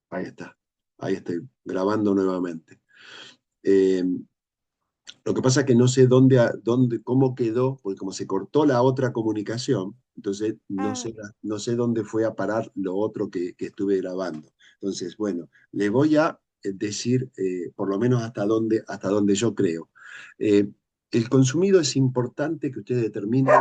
Ahí está. Ahí estoy grabando nuevamente. Eh, lo que pasa es que no sé cómo quedó, porque como se cortó la otra comunicación, entonces no Ah, sé, no sé dónde fue a parar lo otro que estuve grabando. Entonces, bueno, les voy a decir por lo menos hasta dónde yo creo. Eh, el consumido es importante que ustedes determinen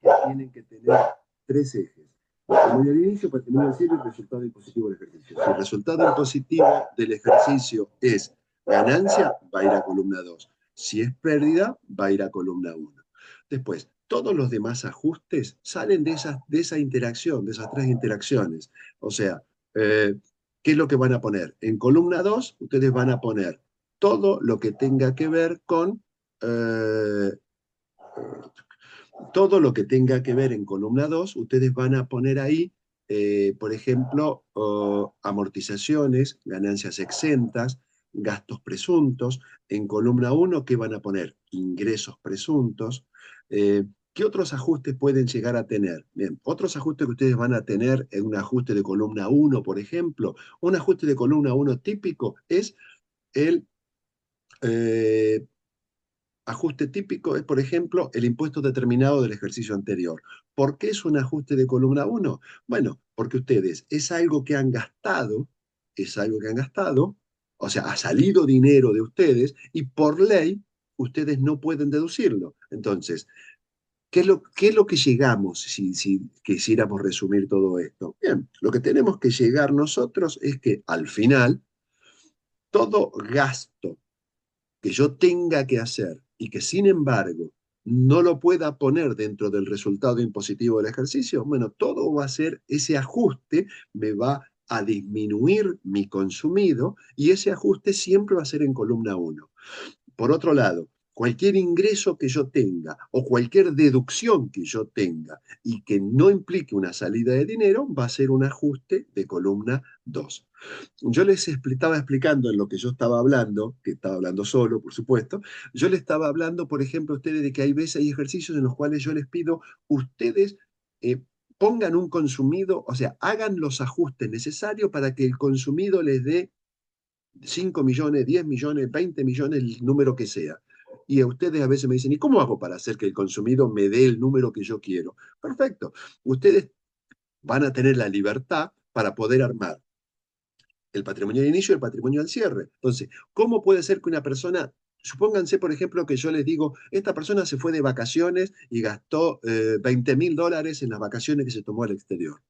que tienen que tener tres ejes. Patrimonio al inicio, patrimonio al cierre y resultado impositivo del ejercicio. Si el resultado impositivo del ejercicio es ganancia, va a ir a columna 2. Si es pérdida, va a ir a columna 1. Después, todos los demás ajustes salen de esa interacción, de esas tres interacciones. O sea, eh, ¿qué es lo que van a poner? En columna 2, ustedes van a poner todo lo que tenga que ver con eh, todo lo que tenga que ver en columna 2, ustedes van a poner ahí, por ejemplo, amortizaciones, ganancias exentas, gastos presuntos. En columna 1, ¿qué van a poner? Ingresos presuntos. ¿Qué otros ajustes pueden llegar a tener? Bien, otros ajustes que ustedes van a tener en un ajuste de columna 1, por ejemplo. Un ajuste de columna 1 típico es el eh, ajuste típico es, por ejemplo, el impuesto determinado del ejercicio anterior. ¿Por qué es un ajuste de columna 1? Bueno, porque ustedes es algo que han gastado, o sea, ha salido dinero de ustedes y por ley ustedes no pueden deducirlo. Entonces, qué es lo que llegamos si quisiéramos resumir todo esto? Bien, lo que tenemos que llegar nosotros es que al final todo gasto que yo tenga que hacer y que sin embargo no lo pueda poner dentro del resultado impositivo del ejercicio, bueno, todo va a ser ese ajuste, me va a disminuir mi consumido y ese ajuste siempre va a ser en columna 1. Por otro lado, cualquier ingreso que yo tenga o cualquier deducción que yo tenga y que no implique una salida de dinero va a ser un ajuste de columna 2. Yo les estaba explicando en lo que yo estaba hablando, que estaba hablando solo, por supuesto, yo les estaba hablando, por ejemplo, a ustedes de que hay veces, hay ejercicios en los cuales yo les pido, ustedes eh, pongan un consumido, o sea, hagan los ajustes necesarios para que el consumido les dé 5 millones, 10 millones, 20 millones, el número que sea. Y a ustedes a veces me dicen, ¿y cómo hago para hacer que el consumido me dé el número que yo quiero? Perfecto. Ustedes van a tener la libertad para poder armar el patrimonio de inicio y el patrimonio al cierre. Entonces, ¿cómo puede ser que una persona, supónganse, por ejemplo, que yo les digo, esta persona se fue de vacaciones y gastó $20.000 en las vacaciones que se tomó al exterior?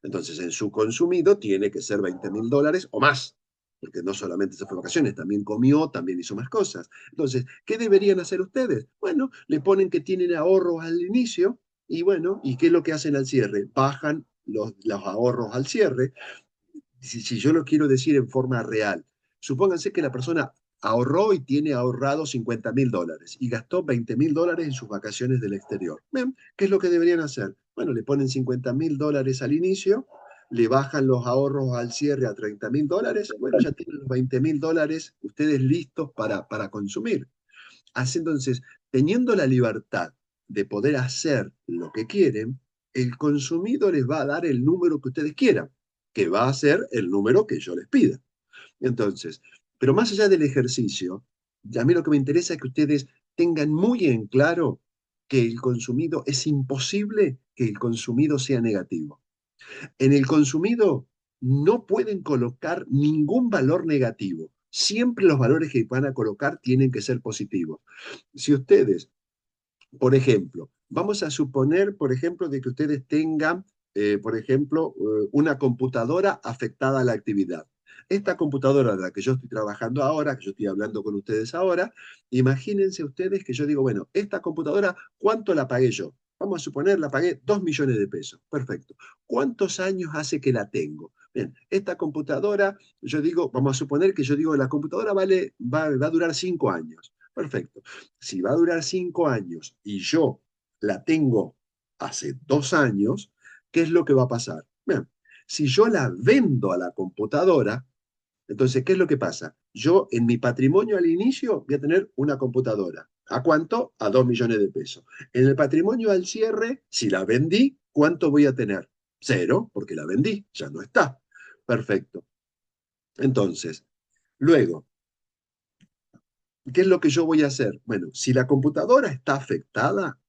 Entonces, en su consumido tiene que ser $20.000 o más, porque no solamente se fue de vacaciones, también comió, también hizo más cosas. Entonces, ¿qué deberían hacer ustedes? Bueno, le ponen que tienen ahorros al inicio y bueno, ¿y qué es lo que hacen al cierre? Bajan los ahorros al cierre. Si yo lo quiero decir en forma real, supónganse que la persona ahorró y tiene ahorrado $50.000 y gastó $20.000 en sus vacaciones del exterior. Bien, ¿qué es lo que deberían hacer? Bueno, le ponen $50.000 al inicio, le bajan los ahorros al cierre a $30.000, bueno, ya tienen los $20.000 ustedes listos para consumir. Así entonces, teniendo la libertad de poder hacer lo que quieren, el consumido les va a dar el número que ustedes quieran, que va a ser el número que yo les pida. Entonces, pero más allá del ejercicio, a mí lo que me interesa es que ustedes tengan muy en claro que el consumido es imposible que el consumido sea negativo. En el consumido no pueden colocar ningún valor negativo. Siempre los valores que van a colocar tienen que ser positivos. Si ustedes, por ejemplo, vamos a suponer, por ejemplo, de que ustedes tengan, por ejemplo, una computadora afectada a la actividad. Esta computadora de la que yo estoy trabajando ahora, que yo estoy hablando con ustedes ahora, imagínense ustedes que yo digo, bueno, esta computadora, ¿cuánto la pagué yo? Vamos a suponer, la pagué 2 millones de pesos. Perfecto. ¿Cuántos años hace que la tengo? Bien, esta computadora, yo digo, vamos a suponer que yo digo, la computadora va a durar 5 años. Perfecto. Si va a durar 5 años y yo la tengo hace 2 años, ¿qué es lo que va a pasar? Bien, si yo la vendo a la computadora, entonces, ¿qué es lo que pasa? Yo en mi patrimonio al inicio voy a tener una computadora. ¿A cuánto? A 2 millones de pesos. En el patrimonio al cierre, si la vendí, ¿cuánto voy a tener? Cero, porque la vendí, ya no está. Perfecto. Entonces, luego, ¿qué es lo que yo voy a hacer? Bueno, si la computadora está afectada,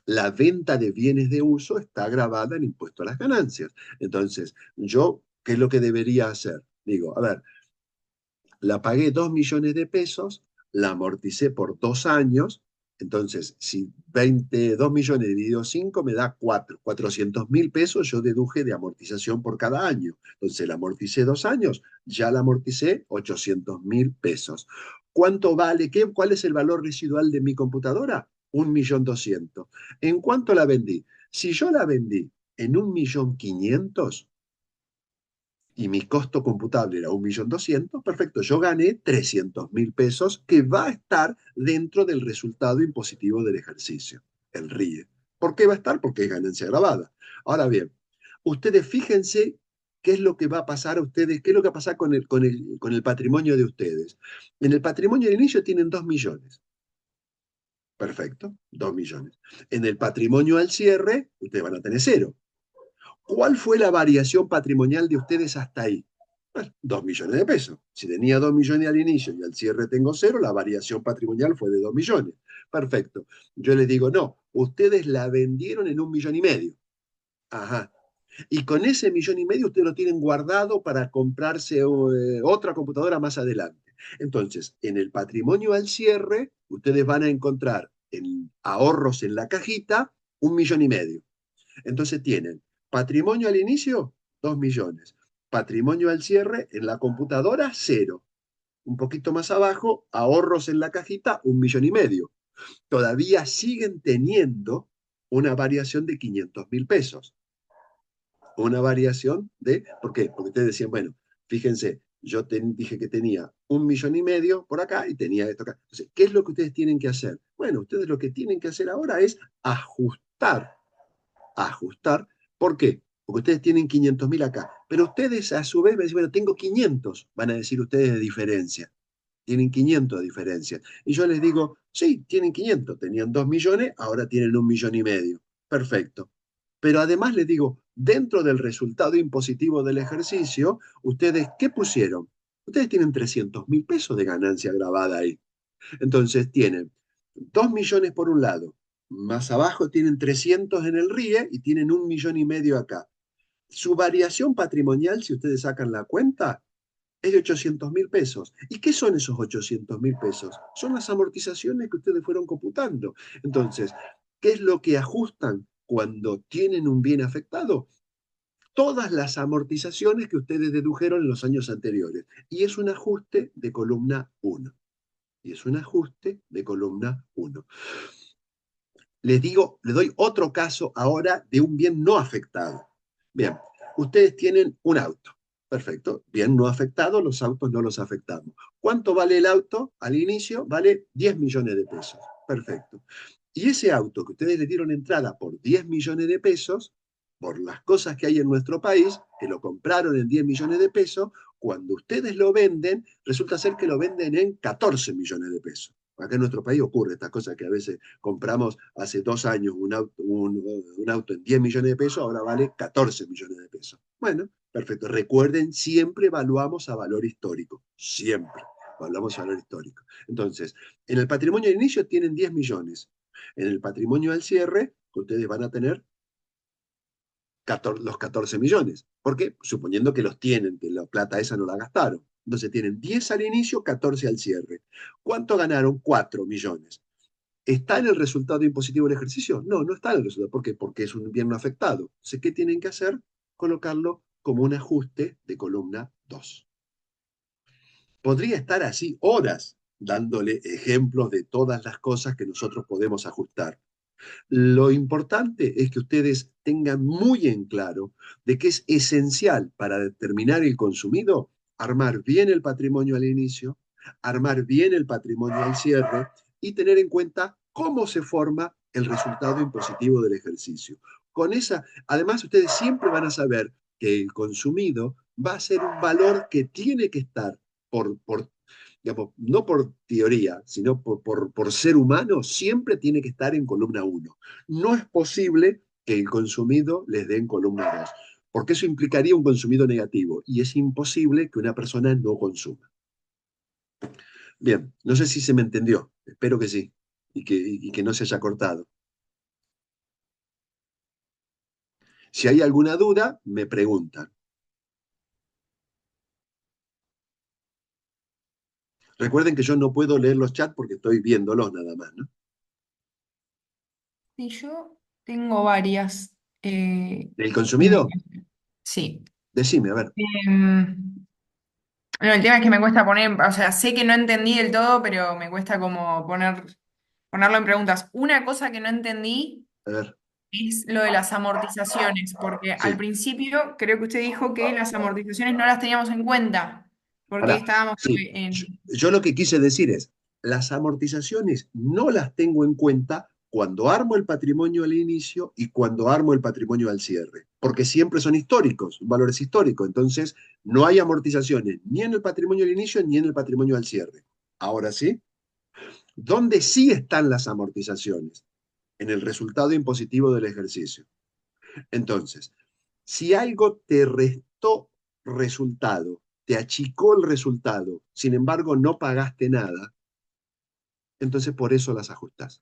la venta de bienes de uso está grabada en impuesto a las ganancias. Entonces, yo, ¿qué es lo que debería hacer? Digo, a ver, la pagué 2 millones de pesos, la amorticé por 2 años, entonces si 22 millones dividido 5 me da 400 mil pesos, yo deduje de amortización por cada año. Entonces la amorticé 2 años, ya la amorticé 800.000 pesos. ¿Cuánto vale? ¿Cuál es el valor residual de mi computadora? 1.200.000. ¿En cuánto la vendí? Si yo la vendí en 1.500.000, y mi costo computable era 1.200.000, perfecto, yo gané 300.000 pesos que va a estar dentro del resultado impositivo del ejercicio, el RIE. ¿Por qué va a estar? Porque es ganancia grabada. Ahora bien, ustedes fíjense qué es lo que va a pasar a ustedes, qué es lo que va a pasar con el patrimonio de ustedes. En el patrimonio de inicio tienen 2 millones. Perfecto, 2 millones. En el patrimonio al cierre, ustedes van a tener cero. ¿Cuál fue la variación patrimonial de ustedes hasta ahí? Bueno, 2 millones de pesos. Si tenía 2 millones al inicio y al cierre tengo cero, la variación patrimonial fue de 2 millones. Perfecto. Yo les digo, no, ustedes la vendieron en 1,5 millones. Ajá. Y con ese 1,5 millones ustedes lo tienen guardado para comprarse otra computadora más adelante. Entonces, en el patrimonio al cierre, ustedes van a encontrar en ahorros en la cajita 1,5 millones. Entonces tienen patrimonio al inicio, 2 millones. Patrimonio al cierre en la computadora, cero. Un poquito más abajo, ahorros en la cajita, 1,5 millones. Todavía siguen teniendo una variación de 500.000 pesos. Una variación de, ¿por qué? Porque ustedes decían, bueno, fíjense, yo dije que tenía 1,5 millones por acá y tenía esto acá. Entonces, ¿qué es lo que ustedes tienen que hacer? Bueno, ustedes lo que tienen que hacer ahora es ajustar. ¿Por qué? Porque ustedes tienen 500.000 acá. Pero ustedes a su vez me dicen, bueno, tengo 500, van a decir ustedes de diferencia. Tienen 500 de diferencia. Y yo les digo, sí, tienen 500, tenían 2 millones, ahora tienen 1,5 millones. Perfecto. Pero además les digo, dentro del resultado impositivo del ejercicio, ustedes, ¿qué pusieron? Ustedes tienen 300.000 pesos de ganancia grabada ahí. Entonces tienen 2 millones por un lado, más abajo tienen 300 en el RIE y tienen 1,5 millones acá. Su variación patrimonial, si ustedes sacan la cuenta, es de 800.000 pesos. ¿Y qué son esos 800.000 pesos? Son las amortizaciones que ustedes fueron computando. Entonces, ¿qué es lo que ajustan cuando tienen un bien afectado? Todas las amortizaciones que ustedes dedujeron en los años anteriores. Y es un ajuste de columna 1. Y es un ajuste de columna 1. Les digo, les doy otro caso ahora de un bien no afectado. Bien, ustedes tienen un auto. Perfecto. Bien no afectado, los autos no los afectamos. ¿Cuánto vale el auto? Al inicio vale 10 millones de pesos. Perfecto. Y ese auto que ustedes le dieron entrada por 10 millones de pesos, por las cosas que hay en nuestro país, que lo compraron en 10 millones de pesos, cuando ustedes lo venden, resulta ser que lo venden en 14 millones de pesos. Acá en nuestro país ocurre estas cosas que a veces compramos hace 2 años un auto en 10 millones de pesos, ahora vale 14 millones de pesos. Bueno, perfecto. Recuerden, siempre evaluamos a valor histórico. Siempre evaluamos a valor histórico. Entonces, en el patrimonio de inicio tienen 10 millones. En el patrimonio al cierre, ustedes van a tener los 14 millones. ¿Por qué? Suponiendo que los tienen, que la plata esa no la gastaron. Entonces tienen 10 al inicio, 14 al cierre. ¿Cuánto ganaron? 4 millones. ¿Está en el resultado impositivo del ejercicio? No, no está en el resultado. ¿Por qué? Porque es un bien no afectado. Entonces, ¿qué tienen que hacer? Colocarlo como un ajuste de columna 2. Podría estar así horas dándole ejemplos de todas las cosas que nosotros podemos ajustar. Lo importante es que ustedes tengan muy en claro de que es esencial para determinar el consumido armar bien el patrimonio al inicio, armar bien el patrimonio al cierre y tener en cuenta cómo se forma el resultado impositivo del ejercicio. Con esa, además, ustedes siempre van a saber que el consumido va a ser un valor que tiene que estar por digamos, no por teoría, sino por ser humano, siempre tiene que estar en columna 1. No es posible que el consumido les dé en columna 2. porque eso implicaría un consumido negativo y es imposible que una persona no consuma. Bien, no sé si se me entendió, espero que sí, y que no se haya cortado. Si hay alguna duda, me preguntan. Recuerden que yo no puedo leer los chats porque estoy viéndolos nada más, ¿no? Sí, yo tengo varias. ¿El Me- consumido? sí. Decime, a ver, No, el tema es que me cuesta poner, o sea, sé que no entendí del todo, pero me cuesta como ponerlo en preguntas. Una cosa que no entendí a ver. es lo de las amortizaciones, porque al Sí, principio creo que usted dijo que las amortizaciones no las teníamos en cuenta, porque ahora, estábamos sí. en... Yo lo que quise decir es, las amortizaciones no las tengo en cuenta cuando armo el patrimonio al inicio y cuando armo el patrimonio al cierre, porque siempre son históricos, valores históricos. Entonces, no hay amortizaciones ni en el patrimonio al inicio ni en el patrimonio al cierre. Ahora sí, ¿dónde sí están las amortizaciones? En el resultado impositivo del ejercicio. Entonces, si algo te restó resultado, te achicó el resultado, sin embargo no pagaste nada, entonces por eso las ajustás.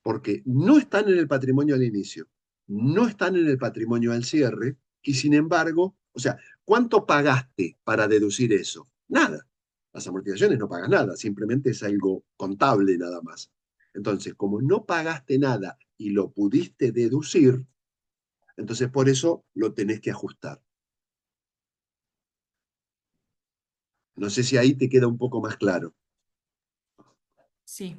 Porque no están en el patrimonio al inicio, no están en el patrimonio al cierre, y sin embargo, o sea, ¿cuánto pagaste para deducir eso? Nada. Las amortizaciones no pagas nada, simplemente es algo contable nada más. Entonces, como no pagaste nada y lo pudiste deducir, entonces por eso lo tenés que ajustar. No sé si ahí te queda un poco más claro. Sí,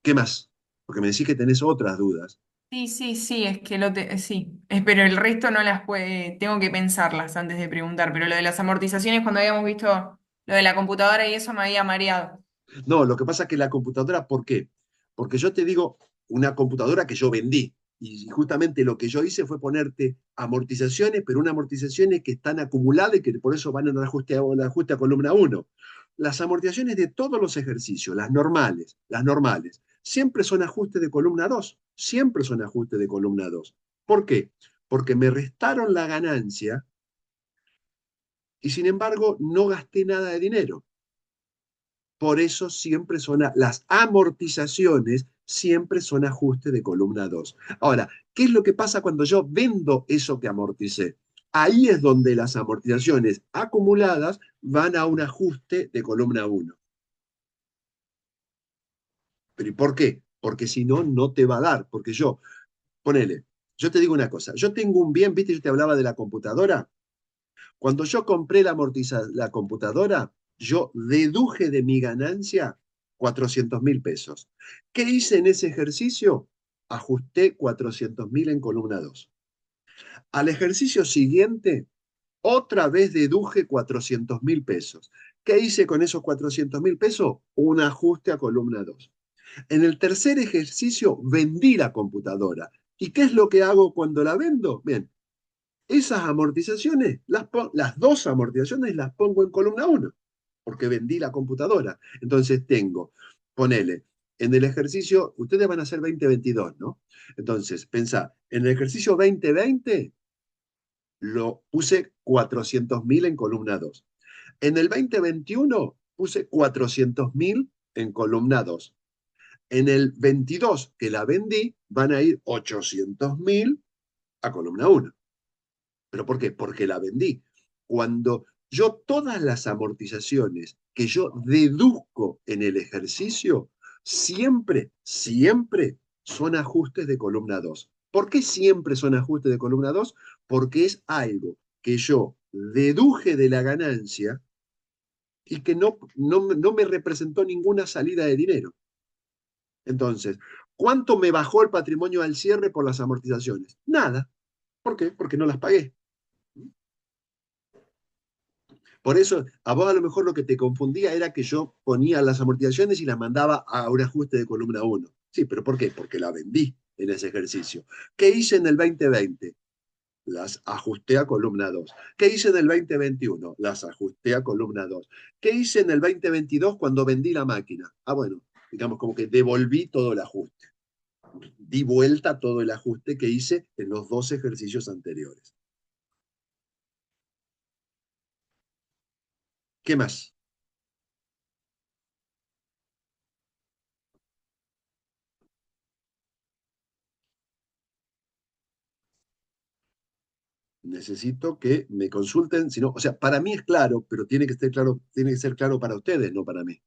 ¿Qué más? Porque me decís que tenés otras dudas. sí, sí, sí, es que sí, pero el resto no las puede, tengo que pensarlas antes de preguntar, pero lo de las amortizaciones cuando habíamos visto lo de la computadora y eso me había mareado. No, lo que pasa es que la computadora, ¿por qué? Porque yo te digo, una computadora que yo vendí. Y justamente lo que yo hice fue ponerte amortizaciones, pero unas amortizaciones que están acumuladas y que por eso van en el ajuste a columna uno. Las amortizaciones de todos los ejercicios, las normales, siempre son ajustes de columna 2, siempre son ajustes de columna 2. ¿Por qué? Porque me restaron la ganancia y sin embargo no gasté nada de dinero. Por eso siempre son las amortizaciones, siempre son ajustes de columna 2. Ahora, ¿qué es lo que pasa cuando yo vendo eso que amorticé? Ahí es donde las amortizaciones acumuladas van a un ajuste de columna 1. ¿Pero y por qué? Porque si no, no te va a dar. Porque yo, ponele, yo te digo una cosa, yo tengo un bien, viste, yo te hablaba de la computadora. Cuando yo compré la computadora, yo deduje de mi ganancia 400.000 pesos. ¿Qué hice en ese ejercicio? Ajusté 400.000 en columna 2. Al ejercicio siguiente, otra vez deduje 400.000 pesos. ¿Qué hice con esos 400.000 pesos? Un ajuste a columna 2. En el tercer ejercicio vendí la computadora. ¿Y qué es lo que hago cuando la vendo? Bien, esas amortizaciones, las dos amortizaciones las pongo en columna uno porque vendí la computadora. Entonces tengo, ponele, en el ejercicio, ustedes van a hacer 2022, ¿no? Entonces, pensá, en el ejercicio 2020 lo puse 400.000 en columna 2. En el 2021 puse 400.000 en columna 2. En el 22 que la vendí, van a ir 800.000 a columna uno. ¿Pero por qué? Porque la vendí. Cuando yo todas las amortizaciones que yo deduzco en el ejercicio, siempre son ajustes de columna 2. ¿Por qué siempre son ajustes de columna 2? Porque es algo que yo deduje de la ganancia y que no me representó ninguna salida de dinero. Entonces, ¿cuánto me bajó el patrimonio al cierre por las amortizaciones? Nada. ¿Por qué? Porque no las pagué. Por eso, a vos a lo mejor lo que te confundía era que yo ponía las amortizaciones y las mandaba a un ajuste de columna uno. Sí, pero ¿por qué? Porque la vendí en ese ejercicio. ¿Qué hice en el 2020? Las ajusté a columna 2. ¿Qué hice en el 2021? Las ajusté a columna 2. ¿Qué hice en el 2022 cuando vendí la máquina? Ah, bueno, digamos como que devolví todo el ajuste. di vuelta a todo el ajuste que hice en los dos ejercicios anteriores. ¿Qué más? Necesito que me consulten, si no, o sea, para mí es claro, pero tiene que estar claro, tiene que ser claro para ustedes, no para mí.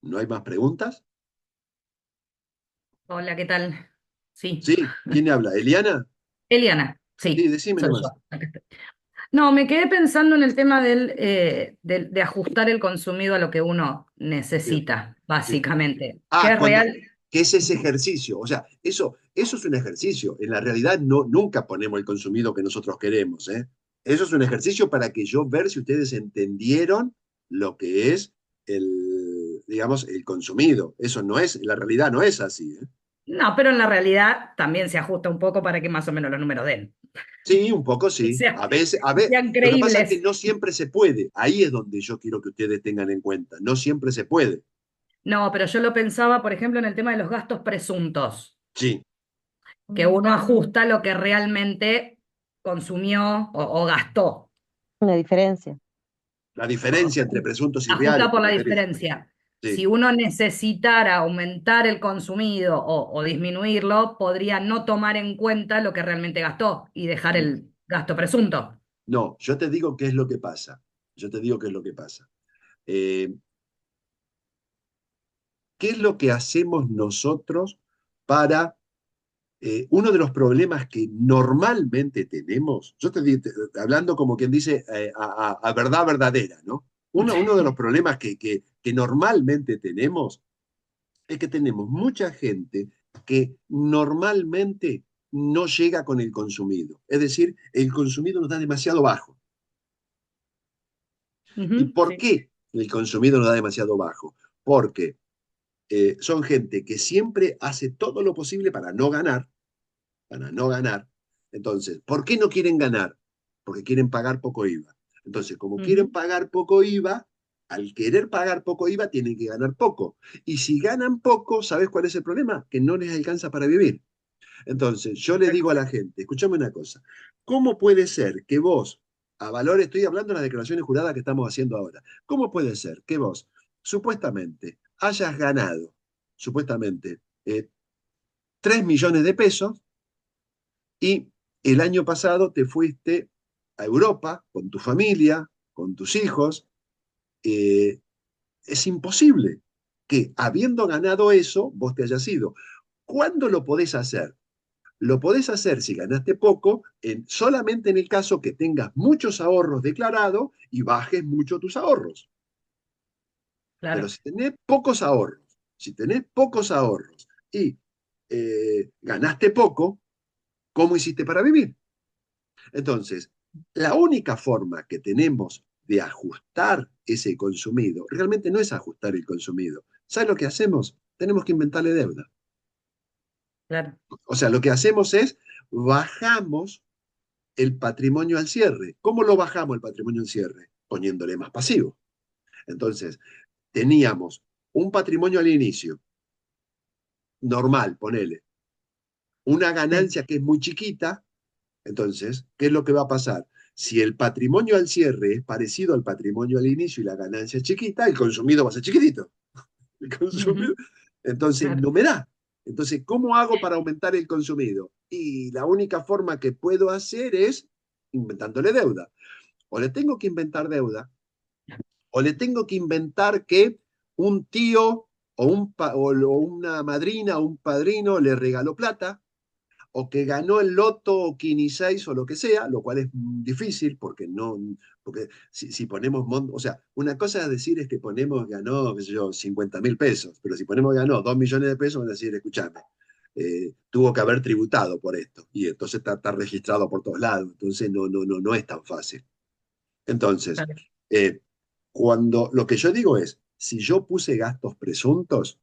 ¿No hay más preguntas? Hola, ¿qué tal? Sí, Sí, ¿quién habla? ¿Eliana? Eliana, Sí, sí, decime soy nomás. yo. Acá estoy. No, me quedé pensando en el tema de ajustar el consumido a lo que uno Bien, necesita, sí. básicamente. Que Ah, es real. ¿qué es ese ejercicio? O sea, eso es un ejercicio. En la realidad nunca ponemos el consumido que nosotros queremos, ¿eh? Eso es un ejercicio para que yo ver si ustedes entendieron lo que es digamos, el consumido. Eso no es, la realidad no es así, ¿eh? No, pero en la realidad también se ajusta un poco para que más o menos los números den. Sí, un poco Que sí. sean, que A veces, sean lo que pasa es que creíbles. no siempre se puede. Ahí es donde yo quiero que ustedes tengan en cuenta. No siempre se puede. No, pero yo lo pensaba, por ejemplo, en el tema de los gastos presuntos, Sí, que uno ajusta lo que realmente consumió o gastó. Una diferencia. la diferencia entre presuntos y reales, Ajusta ¿te por la referís? diferencia. Sí. Si uno necesitara aumentar el consumido o disminuirlo, podría no tomar en cuenta lo que realmente gastó y dejar el gasto presunto. No, yo te digo qué es lo que pasa. Yo te digo qué es lo que pasa. Eh, ¿Qué es lo que hacemos nosotros para uno de los problemas que normalmente tenemos? Yo hablando como quien dice a verdad verdadera, ¿no? Uno de los problemas que normalmente tenemos es que tenemos mucha gente que normalmente no llega con el consumido. Es decir, el consumido nos da demasiado bajo. ¿Y Ujú, por sí. qué el consumido nos da demasiado bajo? Porque son gente que siempre hace todo lo posible para no ganar. Entonces, ¿por qué no quieren ganar? Porque quieren pagar poco IVA. Entonces, como quieren Ujú, pagar poco IVA, al querer pagar poco IVA, tienen que ganar poco. Y si ganan poco, ¿sabes cuál es el problema? Que no les alcanza para vivir. Entonces, yo le digo a la gente, escúchame una cosa, ¿cómo puede ser que vos, a valor, estoy hablando de las declaraciones juradas que estamos haciendo ahora, ¿cómo puede ser que vos, supuestamente, hayas ganado, supuestamente, 3 millones de pesos y el año pasado te fuiste a Europa con tu familia, con tus hijos? eh, es imposible que habiendo ganado eso, vos te hayas ido. ¿Cuándo lo podés hacer? Lo podés hacer si ganaste poco, solamente en el caso que tengas muchos ahorros declarados y bajes mucho tus ahorros. Pero claro. si tenés pocos ahorros y ganaste poco, ¿cómo hiciste para vivir? Entonces, la única forma que tenemos de ajustar ese consumido, realmente no es ajustar el consumido. ¿Sabes lo que hacemos? Tenemos que inventarle deuda. Claro. O sea, lo que hacemos es bajamos el patrimonio al cierre. ¿Cómo lo bajamos el patrimonio al cierre? Poniéndole más pasivo. Entonces, teníamos un patrimonio al inicio, normal, ponele, una Sí. ganancia que es muy chiquita. Entonces, ¿qué es lo que va a pasar? Si el patrimonio al cierre es parecido al patrimonio al inicio y la ganancia es chiquita, el consumido va a ser chiquitito. El consumido. Ujú, Entonces, claro. no me da. Entonces, ¿cómo hago para aumentar el consumido? Y la única forma que puedo hacer es inventándole deuda. O le tengo que inventar deuda, o le tengo que inventar que un tío o una madrina o un padrino le regaló plata, o que ganó el loto o Quini 6 o lo que sea, lo cual es difícil porque no, porque si ponemos, o sea, una cosa es decir es que ponemos, ganó, qué sé yo, 50.000 pesos, pero si ponemos ganó 2 millones de pesos, van a decir, escúchame, tuvo que haber tributado por esto, y entonces está registrado por todos lados, entonces no es tan fácil. Entonces, Claro. eh, cuando lo que yo digo es, si yo puse gastos presuntos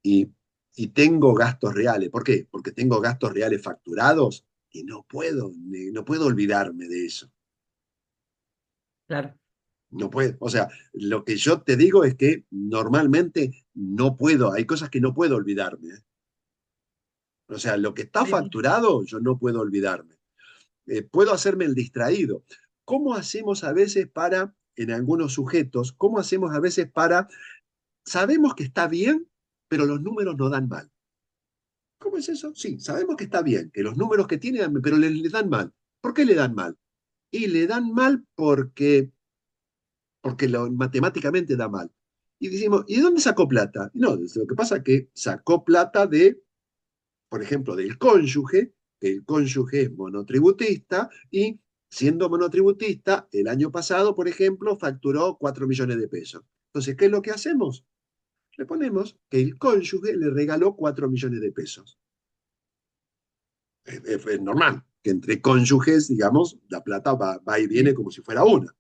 y, y tengo gastos reales, ¿por qué? Porque tengo gastos reales facturados, y no puedo olvidarme de eso. Claro. No puedo, o sea, lo que yo te digo es que normalmente no puedo, hay cosas que no puedo olvidarme. ¿Eh? O sea, lo que está Sí, sí. facturado, yo no puedo olvidarme. Puedo hacerme el distraído. ¿Cómo hacemos a veces para, en algunos sujetos, cómo hacemos a veces para, sabemos que está bien, pero los números no dan mal? ¿Cómo es eso? Sí, sabemos que está bien, que los números que tiene, pero le dan mal. ¿Por qué le dan mal? Y le dan mal porque matemáticamente da mal. Y decimos, ¿y de dónde sacó plata? No, lo que pasa es que sacó plata de, por ejemplo, del cónyuge, que el cónyuge es monotributista, y siendo monotributista, el año pasado, por ejemplo, facturó 4 millones de pesos. Entonces, ¿qué es lo que hacemos? Le ponemos que el cónyuge le regaló 4 millones de pesos. Es normal que entre cónyuges, digamos, la plata va y viene Sí. como si fuera una.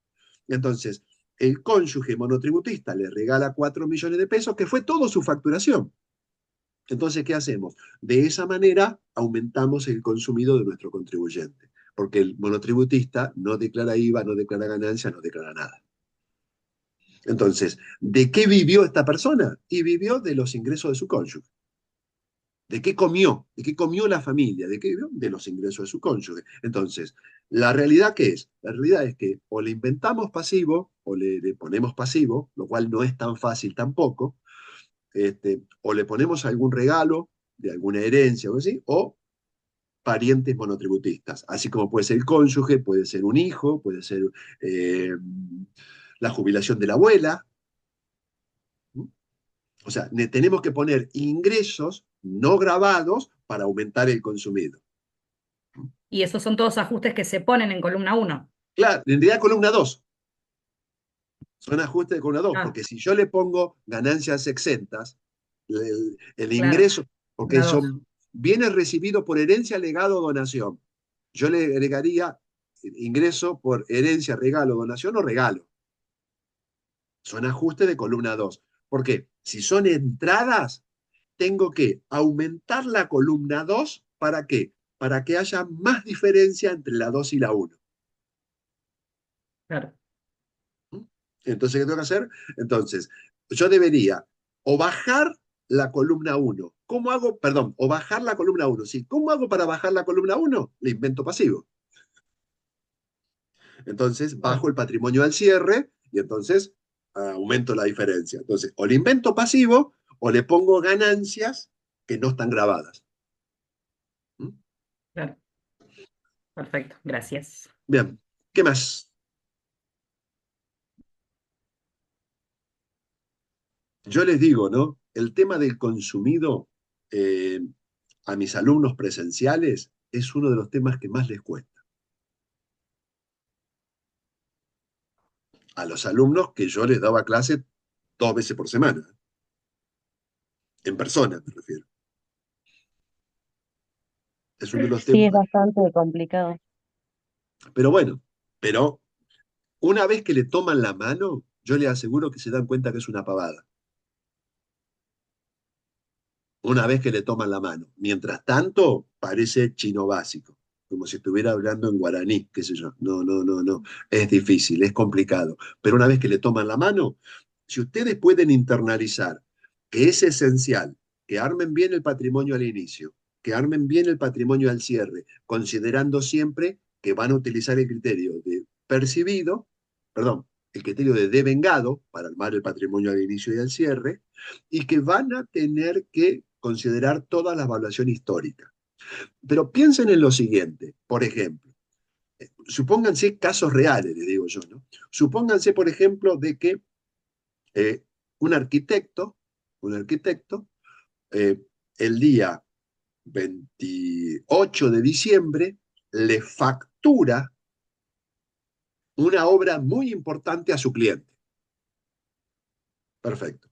Entonces, el cónyuge monotributista le regala 4 millones de pesos, que fue todo su facturación. Entonces, ¿qué hacemos? De esa manera aumentamos el consumido de nuestro contribuyente, porque el monotributista no declara IVA, no declara ganancia, no declara nada. Entonces, ¿de qué vivió esta persona? Y vivió de los ingresos de su cónyuge. ¿De qué comió? ¿De qué comió la familia? ¿De qué vivió? De los ingresos de su cónyuge. Entonces, ¿la realidad qué es? La realidad es que o le inventamos pasivo o le ponemos pasivo, lo cual no es tan fácil tampoco, o le ponemos algún regalo de alguna herencia o así, o parientes monotributistas, así como puede ser el cónyuge, puede ser un hijo, puede ser eh, la jubilación de la abuela. O sea, tenemos que poner ingresos no grabados para aumentar el consumido. Y esos son todos ajustes que se ponen en columna uno. Claro, en realidad columna 2 son ajustes de columna 2 Ah, porque si yo le pongo ganancias exentas, el claro, ingreso, porque columna dos. son bienes recibidos por herencia, legado o donación, yo le agregaría ingreso por herencia, regalo, donación o regalo. Son ajustes de columna 2. Porque si son entradas, tengo que aumentar la columna 2. ¿Para qué? Para que haya más diferencia entre la 2 y la uno. Claro. Entonces, ¿qué tengo que hacer? Entonces, yo debería o bajar la columna uno. ¿Cómo hago? Perdón, o bajar la columna uno. ¿Sí? ¿Cómo hago para bajar la columna uno? Le invento pasivo. Entonces, Claro. bajo el patrimonio al cierre y entonces aumento la diferencia. Entonces, o le invento pasivo o le pongo ganancias que no están grabadas. ¿Mm? Claro. Perfecto, gracias. Bien, ¿qué más? Yo les digo, ¿no? El tema del consumido eh, a mis alumnos presenciales es uno de los temas que más les cuesta. A los alumnos que yo les daba clase 2 veces por semana, en persona me refiero. Es uno de los Sí, es temas. bastante complicado. Pero bueno, pero una vez que le toman la mano, yo les aseguro que se dan cuenta que es una pavada. Una vez que le toman la mano. Mientras tanto, parece chino básico, como si estuviera hablando en guaraní, qué sé yo. No, no, no, no. Es difícil, es complicado. Pero una vez que le toman la mano, si ustedes pueden internalizar que es esencial que armen bien el patrimonio al inicio, que armen bien el patrimonio al cierre, considerando siempre que van a utilizar el criterio de percibido, perdón, el criterio de devengado para armar el patrimonio al inicio y al cierre, y que van a tener que considerar toda la evaluación histórica. Pero piensen en lo siguiente, por ejemplo, supónganse casos reales, les digo yo, ¿no? Supónganse, por ejemplo, de que eh, un arquitecto, un arquitecto, eh, el día 28 de diciembre le factura una obra muy importante a su cliente. Perfecto.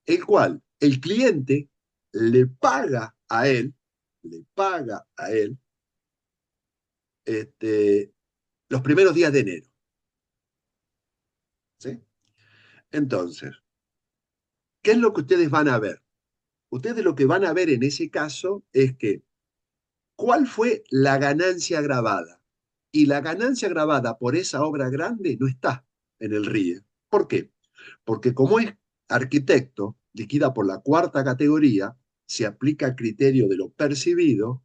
El cual el cliente le paga a él este, los primeros días de enero. ¿Sí? Entonces, ¿qué es lo que ustedes van a ver? Ustedes lo que van a ver en ese caso es que ¿Cuál fue la ganancia grabada? Y la ganancia grabada por esa obra grande no está en el RIE. ¿Por qué? Porque como es arquitecto, liquida por la cuarta categoría, se aplica el criterio de lo percibido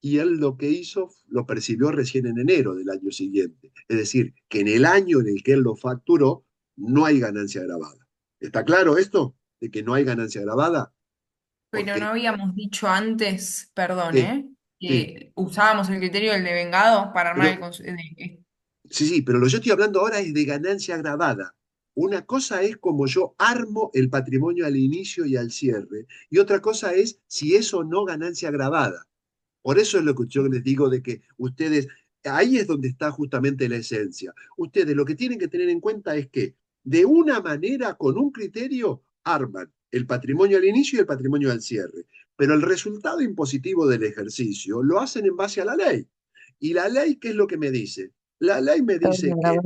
y él lo que hizo lo percibió recién en enero del año siguiente. Es decir, que en el año en el que él lo facturó no hay ganancia grabada. ¿Está claro esto? De que no hay ganancia grabada. Pero no Porque, habíamos dicho antes, perdón, ¿qué? Sí, que usábamos el criterio del devengado para armar el pero consumo. sí, pero lo que yo estoy hablando ahora es de ganancia grabada. Una cosa es como yo armo el patrimonio al inicio y al cierre, y otra cosa es si es o no ganancia grabada. Por eso es lo que yo les digo de que ustedes, ahí es donde está justamente la esencia. Ustedes lo que tienen que tener en cuenta es que de una manera, con un criterio, arman el patrimonio al inicio y el patrimonio al cierre. Pero el resultado impositivo del ejercicio lo hacen en base a la ley. ¿Y la ley qué es lo que me dice? La ley me dice que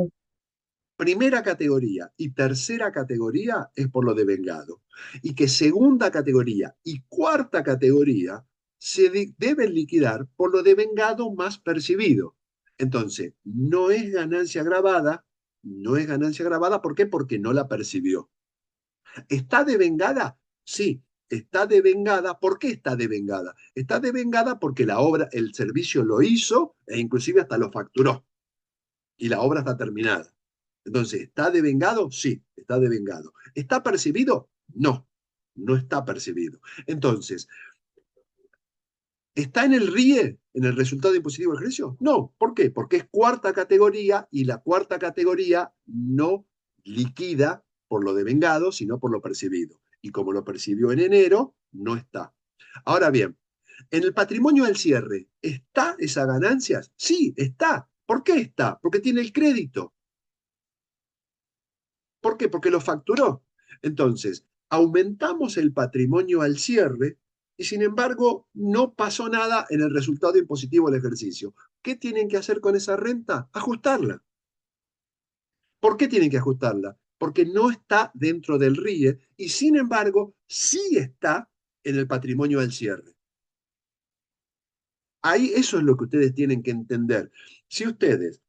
primera categoría y tercera categoría es por lo de vengado. Y que segunda categoría y cuarta categoría deben liquidar por lo de vengado más percibido. Entonces, no es ganancia grabada, no es ganancia grabada, ¿por qué? Porque no la percibió. ¿Está devengada? Sí, está devengada. ¿Por qué está devengada? Está devengada porque la obra, el servicio lo hizo e inclusive hasta lo facturó y la obra está terminada. Entonces, ¿está devengado? Sí, está devengado. ¿Está percibido? No, no está percibido. Entonces, ¿está en el RIE, en el resultado impositivo del ejercicio? No. ¿Por qué? Porque es cuarta categoría y la cuarta categoría no liquida por lo devengado, sino por lo percibido. Y como lo percibió en enero, no está. Ahora bien, en el patrimonio al cierre, ¿está esa ganancia? Sí, está. ¿Por qué está? Porque tiene el crédito. ¿Por qué? Porque lo facturó. Entonces, aumentamos el patrimonio al cierre y sin embargo no pasó nada en el resultado impositivo del ejercicio. ¿Qué tienen que hacer con esa renta? Ajustarla. ¿Por qué tienen que ajustarla? Porque no está dentro del RIE y sin embargo sí está en el patrimonio al cierre. Ahí eso es lo que ustedes tienen que entender. Si ustedes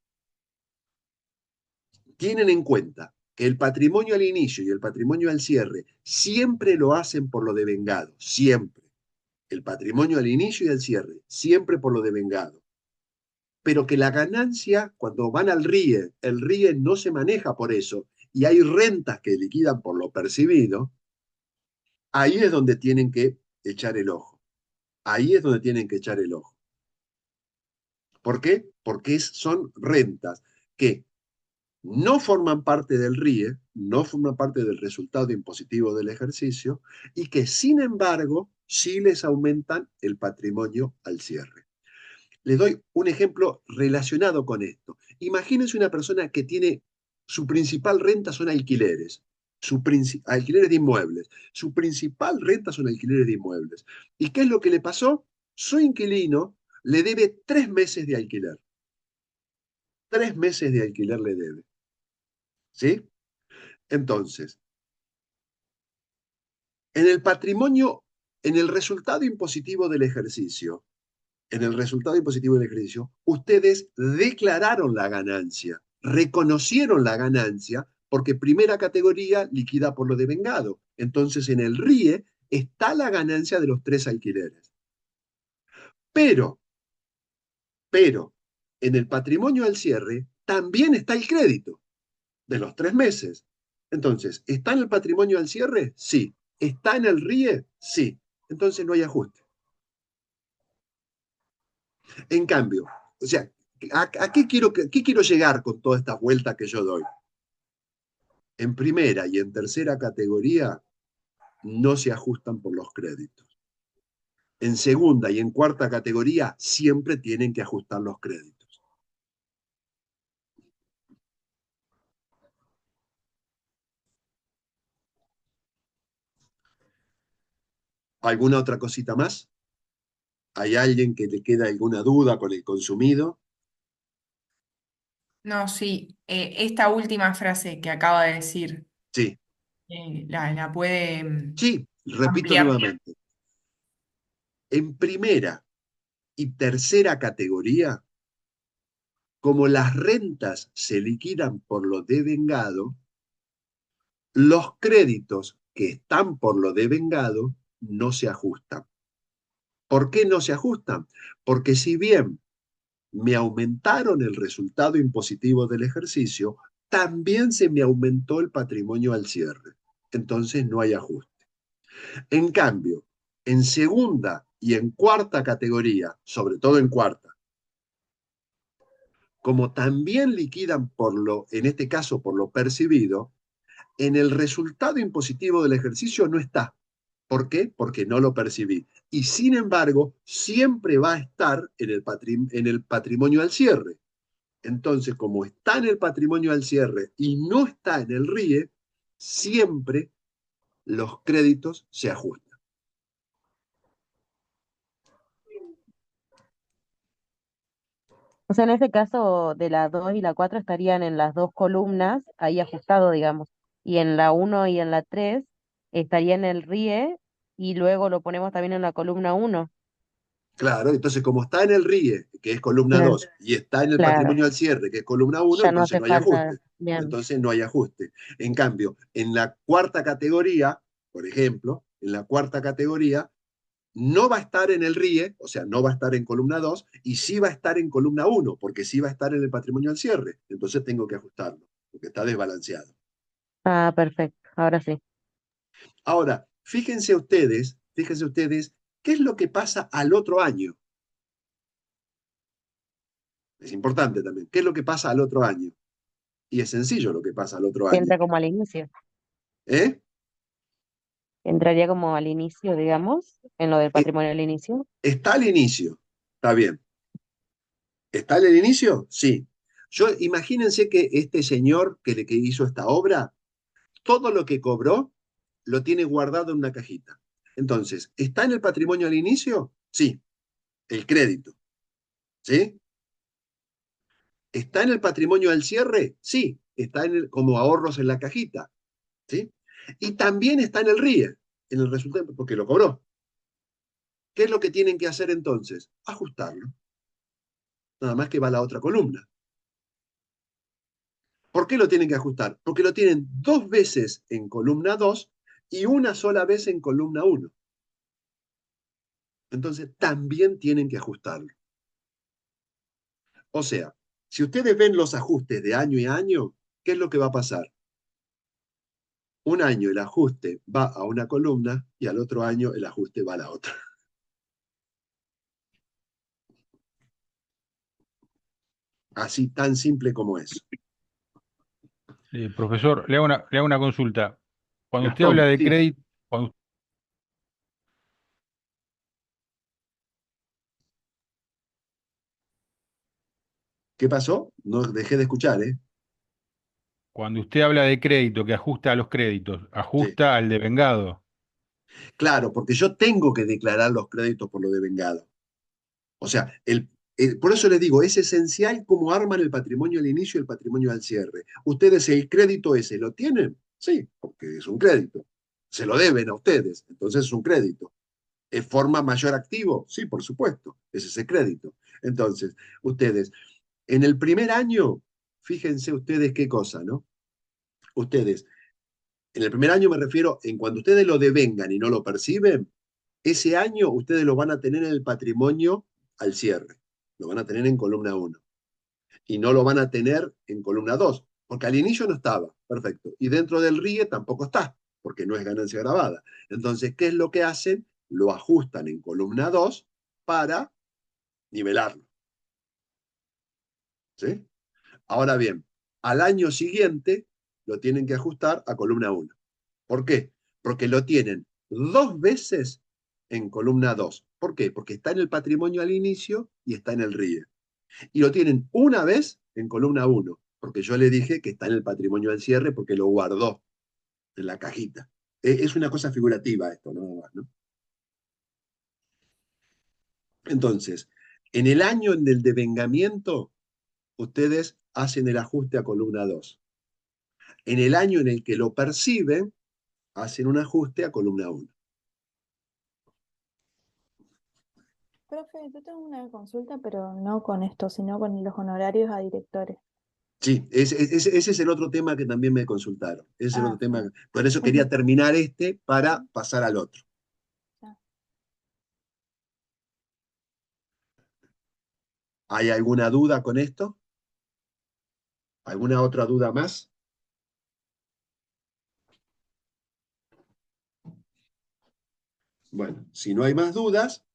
tienen en cuenta que el patrimonio al inicio y el patrimonio al cierre siempre lo hacen por lo devengado, siempre. El patrimonio al inicio y al cierre, siempre por lo devengado. Pero que la ganancia, cuando van al RIE, el RIE no se maneja por eso y hay rentas que liquidan por lo percibido, ahí es donde tienen que echar el ojo. Ahí es donde tienen que echar el ojo. ¿Por qué? Porque son rentas que no forman parte del RIE, no forman parte del resultado impositivo del ejercicio y que sin embargo sí les aumentan el patrimonio al cierre. Les doy un ejemplo relacionado con esto. Imagínense una persona que tiene su principal renta son alquileres, alquileres de inmuebles. Su principal renta son alquileres de inmuebles. ¿Y qué es lo que le pasó? Su inquilino le debe 3 meses de alquiler. 3 meses de alquiler le debe. ¿Sí? Entonces, en el patrimonio, en el resultado impositivo del ejercicio, en el resultado impositivo del ejercicio, ustedes declararon la ganancia, reconocieron la ganancia, porque primera categoría liquida por lo devengado. Entonces, en el RIE está la ganancia de los 3 alquileres. Pero, pero, en el patrimonio al cierre también está el crédito de los 3 meses. Entonces, ¿está en el patrimonio al cierre? Sí. ¿Está en el RIE? Sí. Entonces no hay ajuste. En cambio, o sea, qué quiero llegar con toda esta vuelta que yo doy? En primera y en tercera categoría no se ajustan por los créditos. En segunda y en cuarta categoría siempre tienen que ajustar los créditos. ¿Alguna otra cosita más? ¿Hay alguien que le queda alguna duda con el consumido? No, sí, esta última frase que acaba de decir, Sí, la puede sí, repito ampliar. nuevamente. En primera Y tercera categoría, como las rentas se liquidan por lo devengado, los créditos que están por lo devengado no se ajustan. ¿Por qué no se ajustan? Porque si bien me aumentaron el resultado impositivo del ejercicio, también se me aumentó el patrimonio al cierre. Entonces no hay ajuste. En cambio, en segunda y en cuarta categoría, sobre todo en cuarta, como también liquidan por lo, en este caso por lo percibido, en el resultado impositivo del ejercicio no está. ¿Por qué? Porque no lo percibí. Y sin embargo, siempre va a estar en el patrimonio al cierre. Entonces, como está en el patrimonio al cierre y no está en el RIE, siempre los créditos se ajustan. O sea, en este caso de la 2 y la 4 estarían en las dos columnas, ahí ajustado, digamos. Y en la uno y en la 3 estaría en el RIE y luego lo ponemos también en la columna uno. Claro, entonces como está en el RIE, que es columna Claro, 2, y está en el claro. patrimonio al cierre, que es columna 1, Ya no entonces hace no hay falta. ajuste. Bien. Entonces no hay ajuste. En cambio, en la cuarta categoría, por ejemplo, en la cuarta categoría, no va a estar en el RIE, o sea, no va a estar en columna 2, y sí va a estar en columna 1, porque sí va a estar en el patrimonio al cierre. Entonces tengo que ajustarlo, porque está desbalanceado. Ah, perfecto. Ahora sí. Ahora, fíjense ustedes, ¿qué es lo que pasa al otro año? Es importante también. ¿Qué es lo que pasa al otro año? Y es sencillo lo que pasa al otro año. Entra como al inicio. ¿Eh? Entraría como al inicio, digamos, en lo del Eh, patrimonio al inicio. Está al inicio. Está bien. ¿Está en el inicio? Sí. Imagínense que este señor que hizo esta obra, todo lo que cobró lo tiene guardado en una cajita. Entonces, ¿está en el patrimonio al inicio? Sí, el crédito. ¿Sí? ¿Está en el patrimonio al cierre? Sí, está como ahorros en la cajita. ¿Sí? Y también está en el RIE, en el resultado, porque lo cobró. ¿Qué es lo que tienen que hacer entonces? Ajustarlo. Nada más que va a la otra columna. ¿Por qué lo tienen que ajustar? Porque lo tienen dos veces en columna 2 y una sola vez en columna 1. Entonces también tienen que ajustarlo. O sea, si ustedes ven los ajustes de año y año, ¿qué es lo que va a pasar? Un año el ajuste va a una columna y al otro año el ajuste va a la otra. Así tan simple como eso. Profesor, le hago una consulta. Cuando usted habla Gastón, de sí. crédito, ¿Qué pasó? No dejé de escuchar, ¿eh? cuando usted habla de crédito que ajusta a los créditos, Sí. ajusta al devengado. Claro, porque yo tengo que declarar los créditos por lo devengado. O sea, por eso les digo, es esencial cómo arman el patrimonio al inicio y el patrimonio al cierre. ¿Ustedes el crédito ese lo tienen? Sí, porque es un crédito. Se lo deben a ustedes, entonces es un crédito. ¿Es forma mayor activo? Sí, por supuesto, es ese crédito. Entonces, ustedes, en el primer año, fíjense ustedes qué cosa, ¿no? Ustedes, en el primer año me refiero en cuando ustedes lo devengan y no lo perciben, ese año ustedes lo van a tener en el patrimonio al cierre, lo van a tener en columna 1 y no lo van a tener en columna 2 porque al inicio no estaba, perfecto, y dentro del RIE tampoco está, porque no es ganancia grabada. Entonces, ¿qué es lo que hacen? Lo ajustan en columna 2 para nivelarlo, ¿sí? Ahora bien, al año siguiente lo tienen que ajustar a columna 1. ¿Por qué? Porque lo tienen dos veces en columna 2. ¿Por qué? Porque está en el patrimonio al inicio y está en el RIE. Y lo tienen una vez en columna 1, porque yo le dije que está en el patrimonio al cierre porque lo guardó en la cajita. Es una cosa figurativa esto, ¿no? Entonces, en el año del devengamiento, ustedes hacen el ajuste a columna 2. En el año en el que lo perciben, hacen un ajuste a columna 1. Profe, yo tengo una consulta, pero no con esto, sino con los honorarios a directores. Sí, ese es el otro tema que también me consultaron. Ese es el Ah, otro tema. sí. Por eso quería terminar este para pasar al otro. Ya. ¿Hay alguna duda con esto? ¿Alguna otra duda más? Bueno, si no hay más dudas,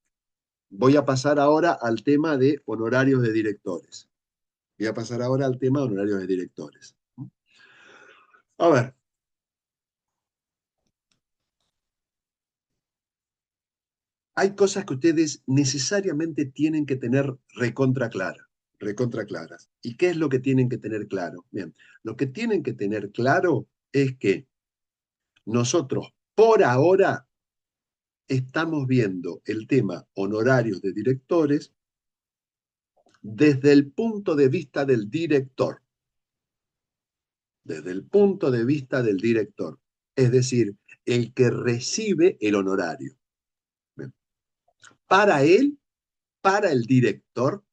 voy a pasar ahora al tema de honorarios de directores. Voy a pasar ahora al tema de honorarios de directores. A ver, hay cosas que ustedes necesariamente tienen que tener recontra claras. ¿Y qué es lo que tienen que tener claro? Bien, lo que tienen que tener claro es que nosotros por ahora estamos viendo el tema honorarios de directores desde el punto de vista del director, desde el punto de vista del director, es decir, el que recibe el honorario. Bien. Para él, para el director,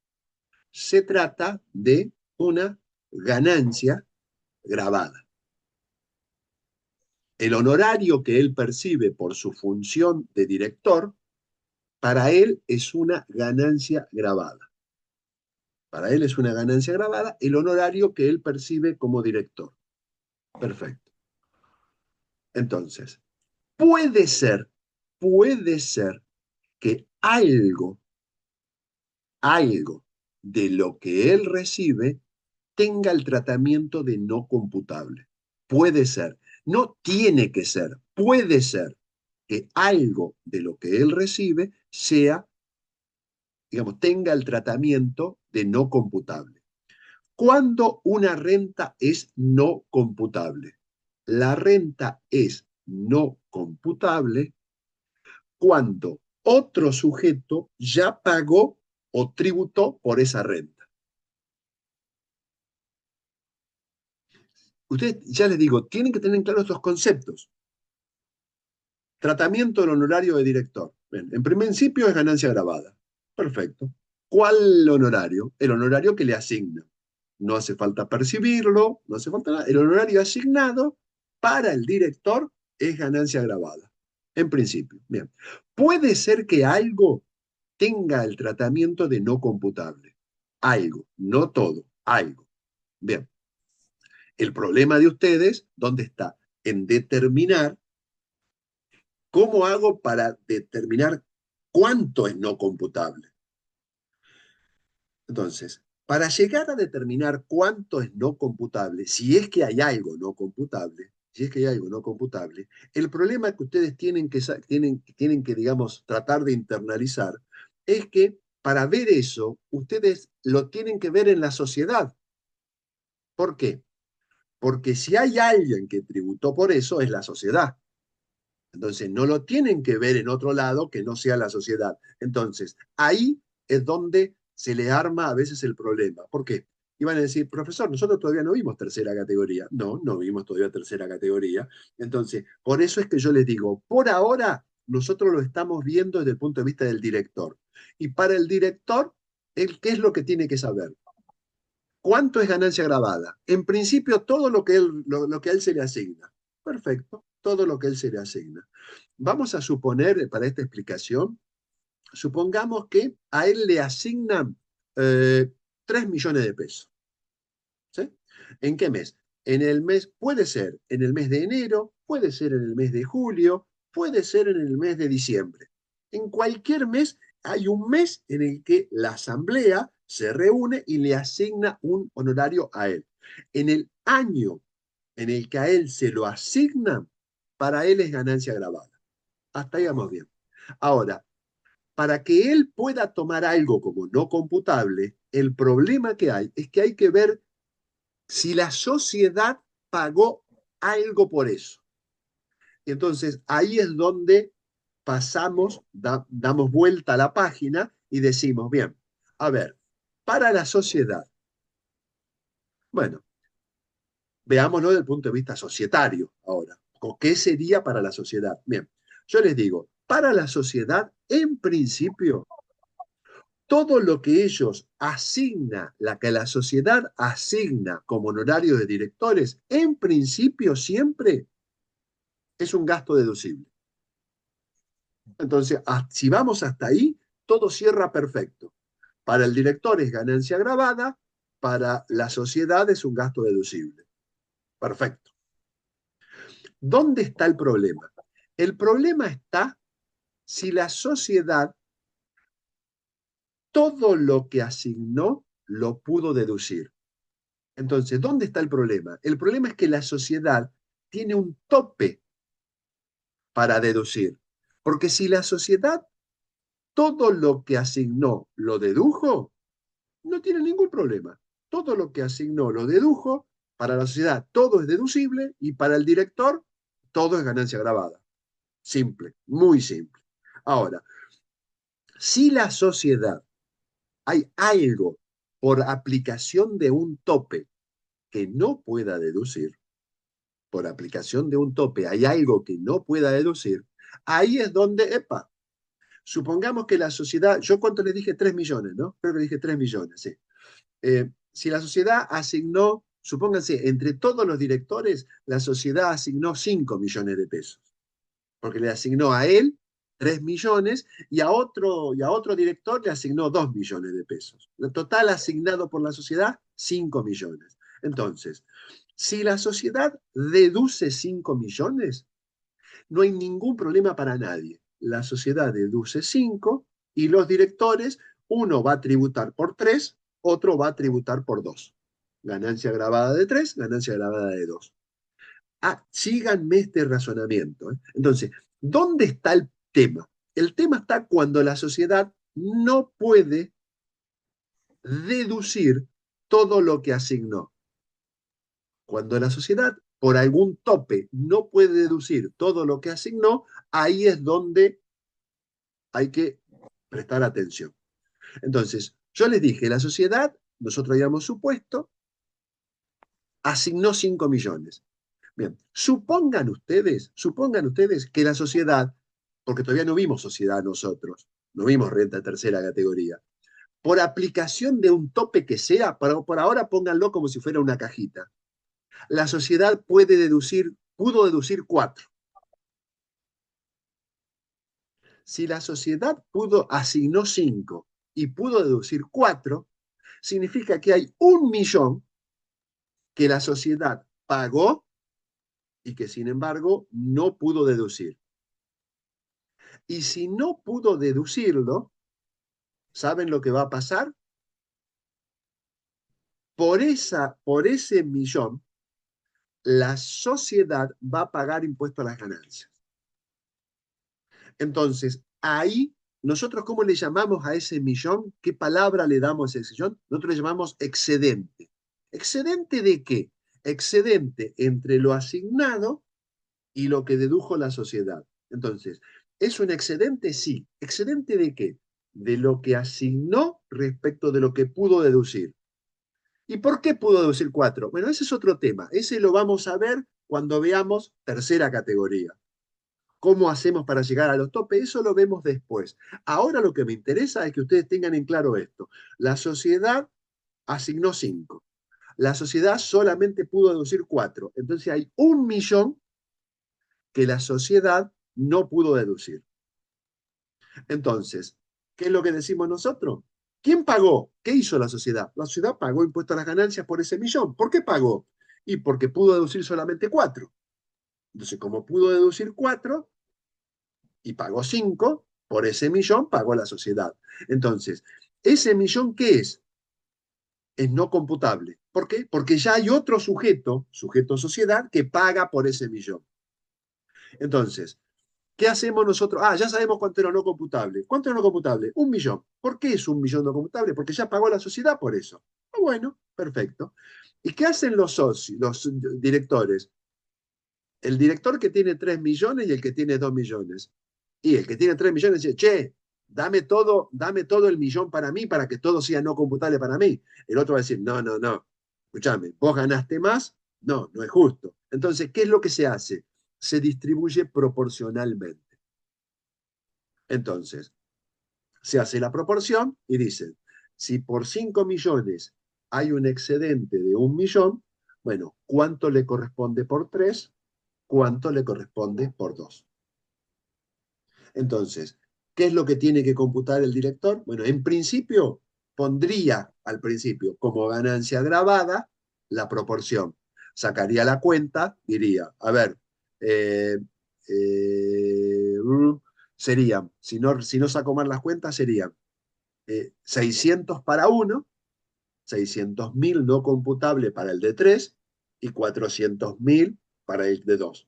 se trata de una ganancia grabada. El honorario que él percibe por su función de director, para él es una ganancia grabada. Para él es una ganancia grabada el honorario que él percibe como director. Perfecto. Entonces, puede ser que algo de lo que él recibe tenga el tratamiento de no computable. Puede ser, no tiene que ser, puede ser que algo de lo que él recibe sea, digamos, tenga el tratamiento de no computable. ¿Cuándo una renta es no computable? La renta es no computable cuando otro sujeto ya pagó o tributó por esa renta. Ustedes, ya les digo, tienen que tener claros estos conceptos. Tratamiento del honorario de director. Bien, en principio es ganancia grabada. Perfecto. ¿Cuál honorario? El honorario que le asigna. No hace falta percibirlo, no hace falta nada. El honorario asignado para el director es ganancia grabada. En principio. Bien. Puede ser que algo tenga el tratamiento de no computable. Algo, no todo, algo. Bien. El problema de ustedes, ¿dónde está? En determinar cómo hago para determinar cuánto es no computable. Entonces, para llegar a determinar cuánto es no computable, si es que hay algo no computable, si es que hay algo no computable, el problema que ustedes tienen que, digamos, tratar de internalizar es que para ver eso, ustedes lo tienen que ver en la sociedad. ¿Por qué? Porque si hay alguien que tributó por eso, es la sociedad. Entonces, no lo tienen que ver en otro lado que no sea la sociedad. Entonces, ahí es donde se le arma a veces el problema. ¿Por qué? Iban a decir, profesor, nosotros todavía no vimos tercera categoría. No, no vimos todavía tercera categoría. Entonces, por eso es que yo les digo, por ahora nosotros lo estamos viendo desde el punto de vista del director. Y para el director, ¿qué es lo que tiene que saber? ¿Cuánto es ganancia grabada? En principio, todo lo que a él se le asigna. Perfecto, todo lo que a él se le asigna. Vamos a suponer, para esta explicación, supongamos que a él le asignan 3 millones de pesos. ¿Sí? ¿En qué mes? En el mes, puede ser en el mes de enero, puede ser en el mes de julio, puede ser en el mes de diciembre. En cualquier mes hay un mes en el que la asamblea se reúne y le asigna un honorario a él. En el año en el que a él se lo asigna, para él es ganancia grabada. Hasta ahí vamos bien. Ahora, para que él pueda tomar algo como no computable, el problema que hay es que hay que ver si la sociedad pagó algo por eso. Y entonces ahí es donde pasamos, damos vuelta a la página y decimos, bien, a ver, para la sociedad, bueno, veámoslo desde el punto de vista societario ahora. ¿Qué sería para la sociedad? Bien, yo les digo, para la sociedad, en principio, todo lo que ellos asigna, la que la sociedad asigna como honorario de directores, en principio siempre es un gasto deducible. Entonces, si vamos hasta ahí, todo cierra perfecto. Para el director es ganancia grabada, para la sociedad es un gasto deducible. Perfecto. ¿Dónde está el problema? El problema está si la sociedad todo lo que asignó lo pudo deducir. Entonces, ¿dónde está el problema? El problema es que la sociedad tiene un tope para deducir. Porque si la sociedad todo lo que asignó lo dedujo, no tiene ningún problema. Todo lo que asignó lo dedujo, para la sociedad todo es deducible y para el director todo es ganancia grabada. Simple, muy simple. Ahora, si la sociedad hay algo por aplicación de un tope que no pueda deducir, por aplicación de un tope hay algo que no pueda deducir, ahí es donde, epa, supongamos que la sociedad, yo cuánto le dije, 3 millones, ¿no? Creo que le dije 3 millones, sí. Si la sociedad asignó, supónganse, entre todos los directores, la sociedad asignó 5 millones de pesos, porque le asignó a él 3 millones y a otro director le asignó 2 millones de pesos. El total asignado por la sociedad, 5 millones. Entonces, si la sociedad deduce 5 millones, no hay ningún problema para nadie. La sociedad deduce 5 y los directores, uno va a tributar por 3, otro va a tributar por 2. Ganancia grabada de 3, ganancia grabada de 2. Síganme este razonamiento. Entonces, ¿dónde está el tema? El tema está cuando la sociedad no puede deducir todo lo que asignó. Cuando la sociedad, por algún tope, no puede deducir todo lo que asignó, ahí es donde hay que prestar atención. Entonces, yo les dije, la sociedad, nosotros habíamos supuesto, asignó 5 millones. Bien, supongan ustedes que la sociedad, porque todavía no vimos sociedad nosotros, no vimos renta de tercera categoría, por aplicación de un tope que sea, por ahora pónganlo como si fuera una cajita, la sociedad pudo deducir 4. Si la sociedad asignó 5 y pudo deducir 4, significa que hay 1 millón que la sociedad pagó y que sin embargo no pudo deducir. Y si no pudo deducirlo, ¿saben lo que va a pasar? Por ese millón, la sociedad va a pagar impuesto a las ganancias. Entonces, ahí, nosotros, ¿cómo le llamamos a ese millón? ¿Qué palabra le damos a ese millón? Nosotros le llamamos excedente. ¿Excedente de qué? Excedente entre lo asignado y lo que dedujo la sociedad. Entonces, ¿es un excedente? Sí. ¿Excedente de qué? De lo que asignó respecto de lo que pudo deducir. ¿Y por qué pudo deducir 4? Bueno, ese es otro tema. Ese lo vamos a ver cuando veamos tercera categoría. ¿Cómo hacemos para llegar a los topes? Eso lo vemos después. Ahora lo que me interesa es que ustedes tengan en claro esto. La sociedad asignó 5. La sociedad solamente pudo deducir 4. Entonces hay 1 millón que la sociedad no pudo deducir. Entonces, ¿qué es lo que decimos nosotros? ¿Quién pagó? ¿Qué hizo la sociedad? La sociedad pagó impuesto a las ganancias por ese millón. ¿Por qué pagó? Y porque pudo deducir solamente 4. Entonces, como pudo deducir 4 y pagó 5, por ese millón pagó la sociedad. Entonces, ¿ese millón qué es? Es no computable. ¿Por qué? Porque ya hay otro sujeto sociedad, que paga por ese millón. Entonces, ¿qué hacemos nosotros? Ya sabemos cuánto era no computable. ¿Cuánto era no computable? 1 millón. ¿Por qué es 1 millón no computable? Porque ya pagó la sociedad por eso. Bueno, perfecto. ¿Y qué hacen los directores? El director que tiene 3 millones y el que tiene 2 millones. Y el que tiene 3 millones dice, che, dame todo el millón para mí, para que todo sea no computable para mí. El otro va a decir, no, escúchame, vos ganaste más, no es justo. Entonces, ¿qué es lo que se hace? Se distribuye proporcionalmente. Entonces, Se hace la proporción y dicen, si por 5 millones hay un excedente de 1 millón, bueno, ¿cuánto le corresponde por 3? ¿Cuánto le corresponde por 2? Entonces, ¿qué es lo que tiene que computar el director? Bueno, en principio, pondría al principio como ganancia grabada la proporción. Sacaría la cuenta, diría, a ver, eh, eh, serían, si no saco mal las cuentas, serían 600 para uno, 600.000 no computable para el de 3 y 400.000 para el de 2.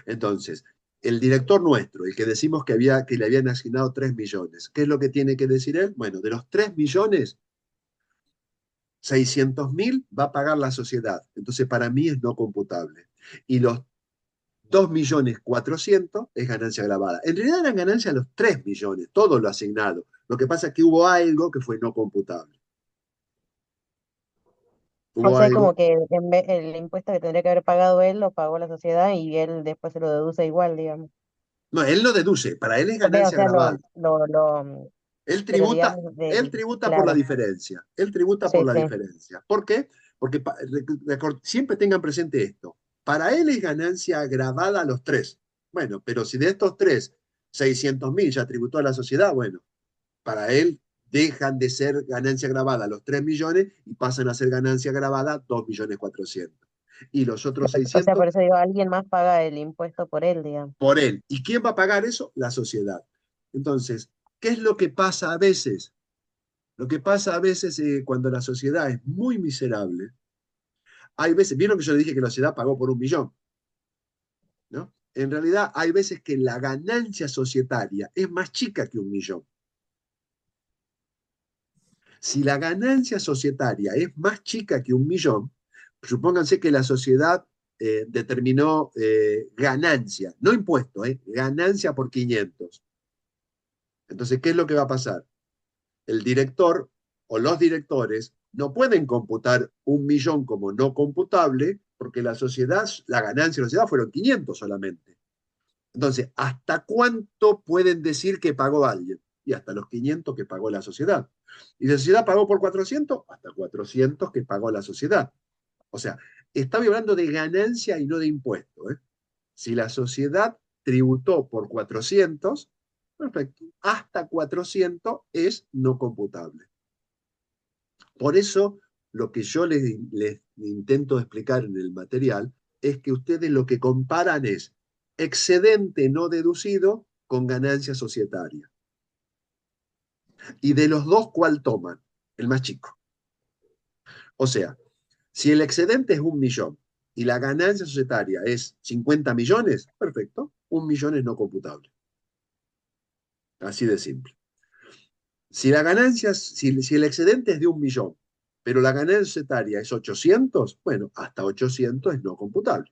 Entonces, el director nuestro, el que decimos que le habían asignado 3 millones, ¿qué es lo que tiene que decir él? Bueno, de los 3 millones, 600.000 va a pagar la sociedad. Entonces, para mí es no computable. Y los 2.400.000 es ganancia grabada. En realidad eran ganancias los 3 millones, todo lo asignado. Lo que pasa es que hubo algo que fue no computable. O Hubo sea, es como algo. que el impuesto que tendría que haber pagado él lo pagó la sociedad y él después se lo deduce igual, digamos. No, él no deduce, para él es O ganancia sea, grabada. Él pero tributa, digamos, él tributa por la claro, diferencia. Él tributa por sí, la sí. diferencia. ¿Por qué? Porque siempre tengan presente esto. Para él es ganancia grabada a los 3. Bueno, pero si de estos 3, 600.000 ya tributó a la sociedad, bueno, para él dejan de ser ganancia grabada los 3 millones y pasan a ser ganancia grabada 2.400.000. Y los otros O sea, 600 por eso digo, alguien más paga el impuesto por él, digamos. por él. ¿Y quién va a pagar eso? La sociedad. Entonces, ¿qué es lo que pasa a veces? Lo que pasa a veces cuando la sociedad es muy miserable, hay veces, vieron que yo le dije que la sociedad pagó por 1 millón, ¿no? En realidad hay veces que la ganancia societaria es más chica que 1 millón. Si la ganancia societaria es más chica que 1 millón, supónganse que la sociedad determinó ganancia, no impuesto, ganancia por 500. Entonces, ¿qué es lo que va a pasar? El director o los directores no pueden computar 1 millón como no computable porque la sociedad, la ganancia de la sociedad fueron 500 solamente. Entonces, ¿hasta cuánto pueden decir que pagó alguien? Y hasta los 500 que pagó la sociedad. ¿Y la sociedad pagó por 400? Hasta 400 que pagó la sociedad. O sea, estaba hablando de ganancia y no de impuesto. Si la sociedad tributó por 400, perfecto, hasta 400 es no computable. Por eso, lo que yo les intento explicar en el material es que ustedes lo que comparan es excedente no deducido con ganancia societaria. Y de los dos, ¿cuál toman? El más chico. O sea, si el excedente es 1 millón y la ganancia societaria es 50 millones, perfecto, 1 millón es no computable. Así de simple. Si la ganancia, si el excedente es de 1 millón, pero la ganancia societaria es 800, bueno, hasta 800 es no computable.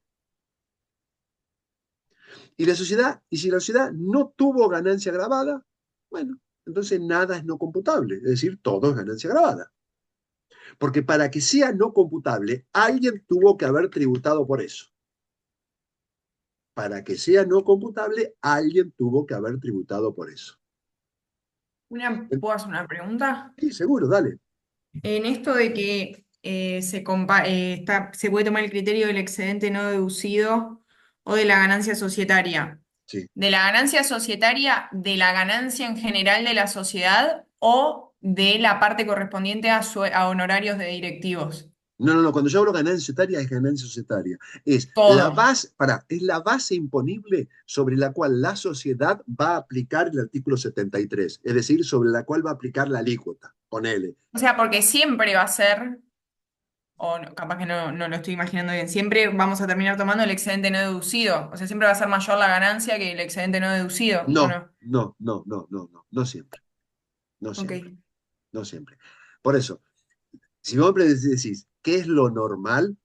Y si la sociedad no tuvo ganancia grabada, bueno, entonces nada es no computable, es decir, todo es ganancia grabada. Porque para que sea no computable, alguien tuvo que haber tributado por eso. Para que sea no computable, alguien tuvo que haber tributado por eso. ¿Puedo hacer una pregunta? Sí, seguro, dale. En esto de que se puede tomar el criterio del excedente no deducido o de la ganancia societaria. Sí. ¿De la ganancia societaria, de la ganancia en general de la sociedad o de la parte correspondiente a honorarios de directivos? No, no, no, cuando yo hablo de ganancia societaria es ganancia societaria. Todo. Es la base imponible sobre la cual la sociedad va a aplicar el artículo 73, es decir, sobre la cual va a aplicar la alícuota, ponele. O sea, porque siempre va a ser, o capaz que no lo estoy imaginando bien, siempre vamos a terminar tomando el excedente no deducido. O sea, siempre va a ser mayor la ganancia que el excedente no deducido, ¿o No, no? no, no, no, no, no, no siempre, no Ok. siempre, no siempre. Por eso, si vos me decís, ¿qué es lo normal?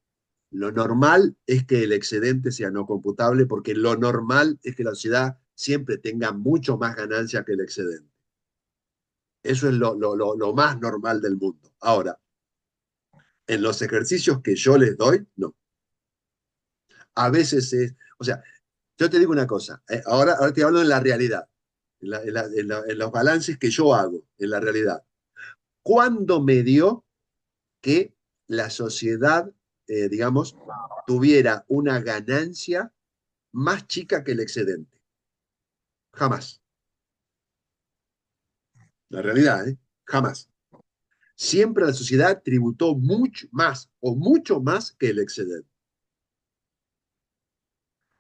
Lo normal es que el excedente sea no computable porque lo normal es que la sociedad siempre tenga mucho más ganancia que el excedente. Eso es lo más normal del mundo. Ahora, en los ejercicios que yo les doy, no. A veces es, o sea, yo te digo una cosa, ahora te hablo en la realidad. en los balances que yo hago en la realidad. ¿Cuándo me dio que la sociedad, digamos, tuviera una ganancia más chica que el excedente? Jamás. La realidad, ¿eh? Jamás. Siempre la sociedad tributó mucho más o mucho más que el excedente.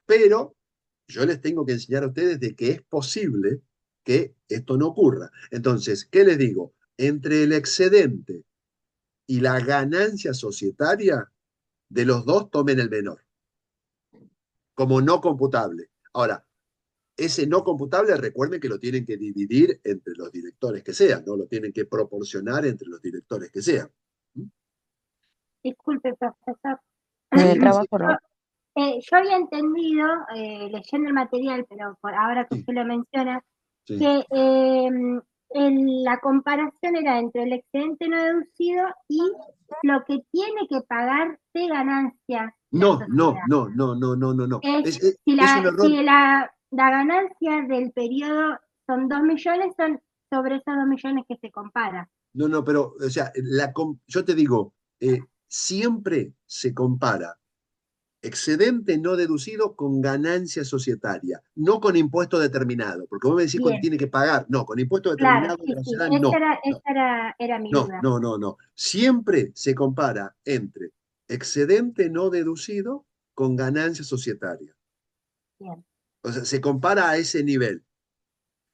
Pero yo les tengo que enseñar a ustedes de que es posible que esto no ocurra. Entonces, ¿qué les digo? Entre el excedente y la ganancia societaria, de los dos tomen el menor, como no computable. Ahora, ese no computable, recuerden que lo tienen que dividir entre los directores que sean, no lo tienen que proporcionar entre los directores que sean. Disculpe, profesor. En el Sí, sí, trabajo no. Yo había entendido, leyendo el material, pero por ahora que sí, usted lo menciona, sí. que la comparación era entre el excedente no deducido y lo que tiene que pagar de ganancia la No, no, sociedad. no, no, no, no, no, no. Es, Es un error. si la ganancia del periodo son 2 millones, son sobre esos 2 millones que se compara. No, no, pero, o sea, yo te digo, siempre se compara excedente no deducido con ganancia societaria, no con impuesto determinado, porque vos me decís cuando Bien, tiene que pagar, no, con impuesto claro, determinado de sí, la sí, sociedad, esa no, era, no, era mi no, duda. no, no, no. Siempre se compara entre excedente no deducido con ganancia societaria. Bien, O sea, se compara a ese nivel.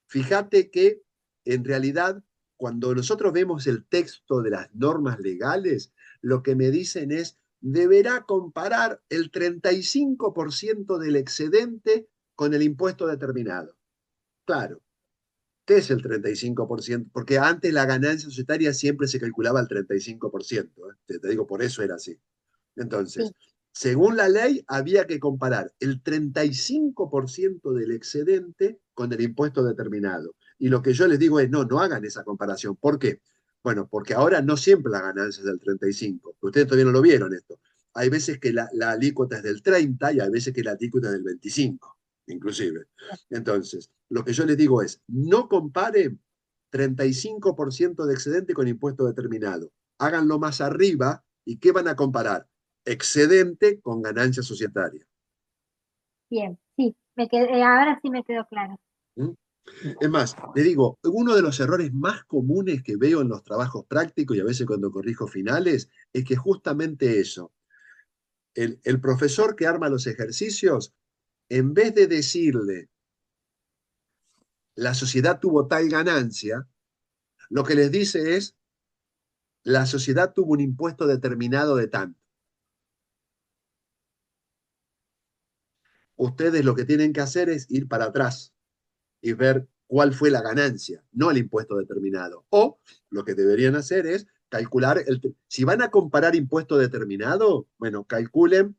Fíjate que en realidad, cuando nosotros vemos el texto de las normas legales, lo que me dicen es, deberá comparar el 35% del excedente con el impuesto determinado. Claro, ¿qué es el 35%? Porque antes la ganancia societaria siempre se calculaba al 35%. Te digo, por eso era así. sí, Entonces, según la ley, había que comparar el 35% del excedente con el impuesto determinado. Y lo que yo les digo es, no, no hagan esa comparación. ¿Por qué? Bueno, porque ahora no siempre la ganancia es del 35. Ustedes todavía no lo vieron esto. Hay veces que la alícuota es del 30 y hay veces que la alícuota es del 25, inclusive. Entonces, lo que yo les digo es, no comparen 35% de excedente con impuesto determinado. Háganlo más arriba. ¿Y qué van a comparar? Excedente con ganancia societaria. bien, sí, ahora sí me quedó claro. ¿Mm? Es más, le digo, uno de los errores más comunes que veo en los trabajos prácticos y a veces cuando corrijo finales es que justamente eso, el profesor que arma los ejercicios, en vez de decirle la sociedad tuvo tal ganancia, lo que les dice es la sociedad tuvo un impuesto determinado de tanto. Ustedes lo que tienen que hacer es ir para atrás y ver cuál fue la ganancia, no el impuesto determinado. O lo que deberían hacer es calcular, si van a comparar impuesto determinado, bueno, calculen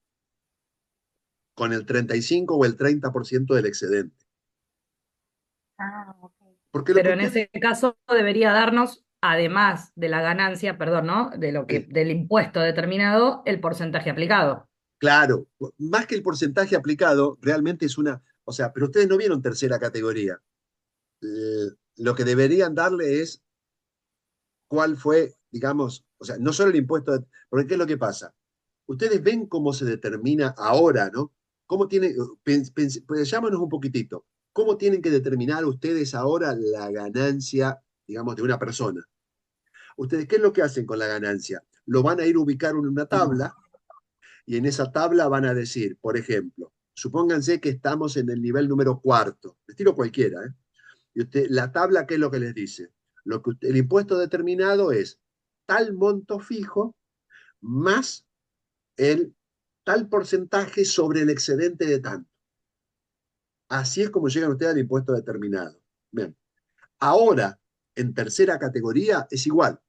con el 35 o el 30% del excedente. Ah, ok. Porque lo que Pero en ustedes... ese caso debería darnos, además de la ganancia, perdón, ¿no? De lo que, Sí, del impuesto determinado, el porcentaje aplicado. claro, más que el porcentaje aplicado, realmente es una... O sea, pero ustedes no vieron tercera categoría. Lo que deberían darle es cuál fue, digamos, o sea, no solo el impuesto, porque ¿qué es lo que pasa? Ustedes ven cómo se determina ahora, ¿no? ¿Cómo tiene, pues, llámanos un poquitito, cómo tienen que determinar ustedes ahora la ganancia, digamos, de una persona? Ustedes, ¿qué es lo que hacen con la ganancia? Lo van a ir a ubicar en una tabla y en esa tabla van a decir, por ejemplo, supónganse que estamos en el nivel número cuarto, les tiro cualquiera, ¿eh? Y la tabla, ¿qué es lo que les dice? El impuesto determinado es tal monto fijo más el tal porcentaje sobre el excedente de tanto. Así es como llegan ustedes al impuesto determinado. Bien. Ahora, en tercera categoría, es igual.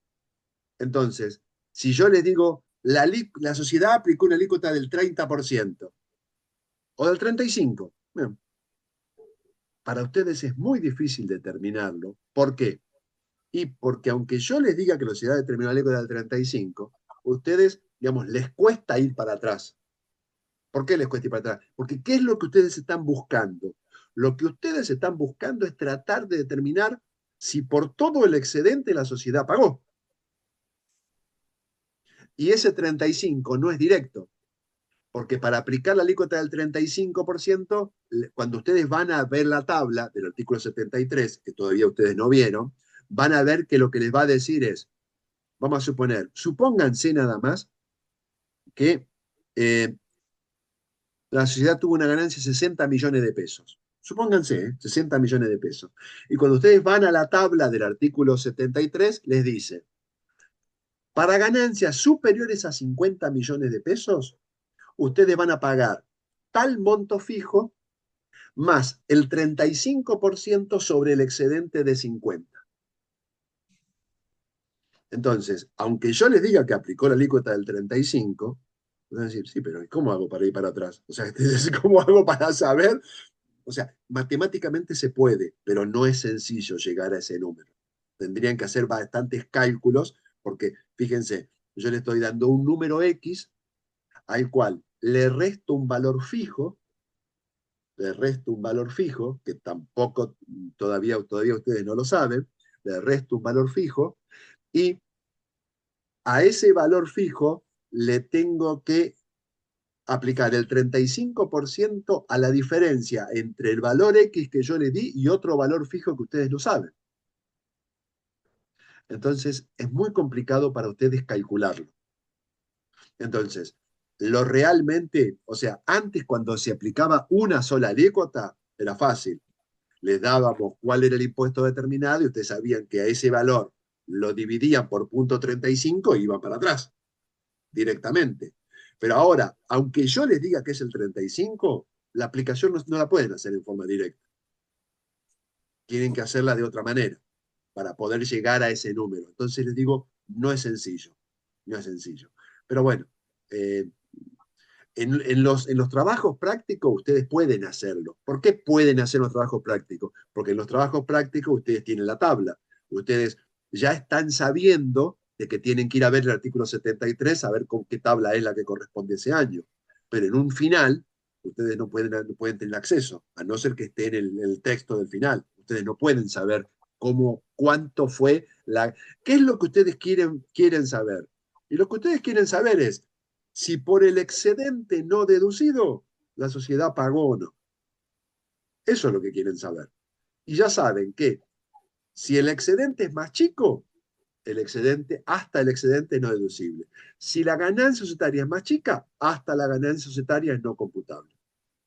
Entonces, si yo les digo, la sociedad aplicó una alícuota del 30% o del 35%, bien, para ustedes es muy difícil determinarlo. ¿Por qué? Y porque aunque yo les diga que la sociedad determinó la alícuota del 35, ustedes, digamos, les cuesta ir para atrás. ¿Por qué les cuesta ir para atrás? Porque ¿qué es lo que ustedes están buscando? Lo que ustedes están buscando es tratar de determinar si por todo el excedente la sociedad pagó. Y ese 35 no es directo, porque para aplicar la alícuota del 35%, cuando ustedes van a ver la tabla del artículo 73, que todavía ustedes no vieron, van a ver que lo que les va a decir es, vamos a suponer, supónganse nada más que la sociedad tuvo una ganancia de 60 millones de pesos. Supónganse, 60 millones de pesos. Y cuando ustedes van a la tabla del artículo 73, les dice, para ganancias superiores a 50 millones de pesos, ustedes van a pagar tal monto fijo más el 35% sobre el excedente de 50. Entonces, aunque yo les diga que aplicó la alícuota del 35, van a decir, sí, pero ¿cómo hago para ir para atrás? O sea, ¿cómo hago para saber? O sea, matemáticamente se puede, pero no es sencillo llegar a ese número. Tendrían que hacer bastantes cálculos, porque fíjense, yo le estoy dando un número X al cual le resto un valor fijo, que tampoco todavía ustedes no lo saben, le resto un valor fijo, y a ese valor fijo le tengo que aplicar el 35% a la diferencia entre el valor X que yo le di y otro valor fijo que ustedes no saben. Entonces, es muy complicado para ustedes calcularlo. Entonces, lo realmente, o sea, antes cuando se aplicaba una sola alícuota, era fácil. Les dábamos cuál era el impuesto determinado y ustedes sabían que a ese valor lo dividían por punto 35 y iban para atrás, directamente. Pero ahora, aunque yo les diga que es el 35, la aplicación no la pueden hacer en forma directa. Tienen que hacerla de otra manera para poder llegar a ese número. Entonces les digo, no es sencillo. No es sencillo. Pero bueno, en los trabajos prácticos ustedes pueden hacerlo. ¿Por qué pueden hacer los trabajos prácticos? Porque en los trabajos prácticos ustedes tienen la tabla. Ustedes ya están sabiendo de que tienen que ir a ver el artículo 73, a ver con qué tabla es la que corresponde a ese año. Pero en un final, ustedes no pueden tener acceso, a no ser que esté en el texto del final. Ustedes no pueden saber cuánto fue la... ¿Qué es lo que ustedes quieren saber? Y lo que ustedes quieren saber es si por el excedente no deducido la sociedad pagó o no. Eso es lo que quieren saber. Y ya saben que si el excedente es más chico, hasta el excedente es no deducible. Si la ganancia societaria es más chica, hasta la ganancia societaria es no computable.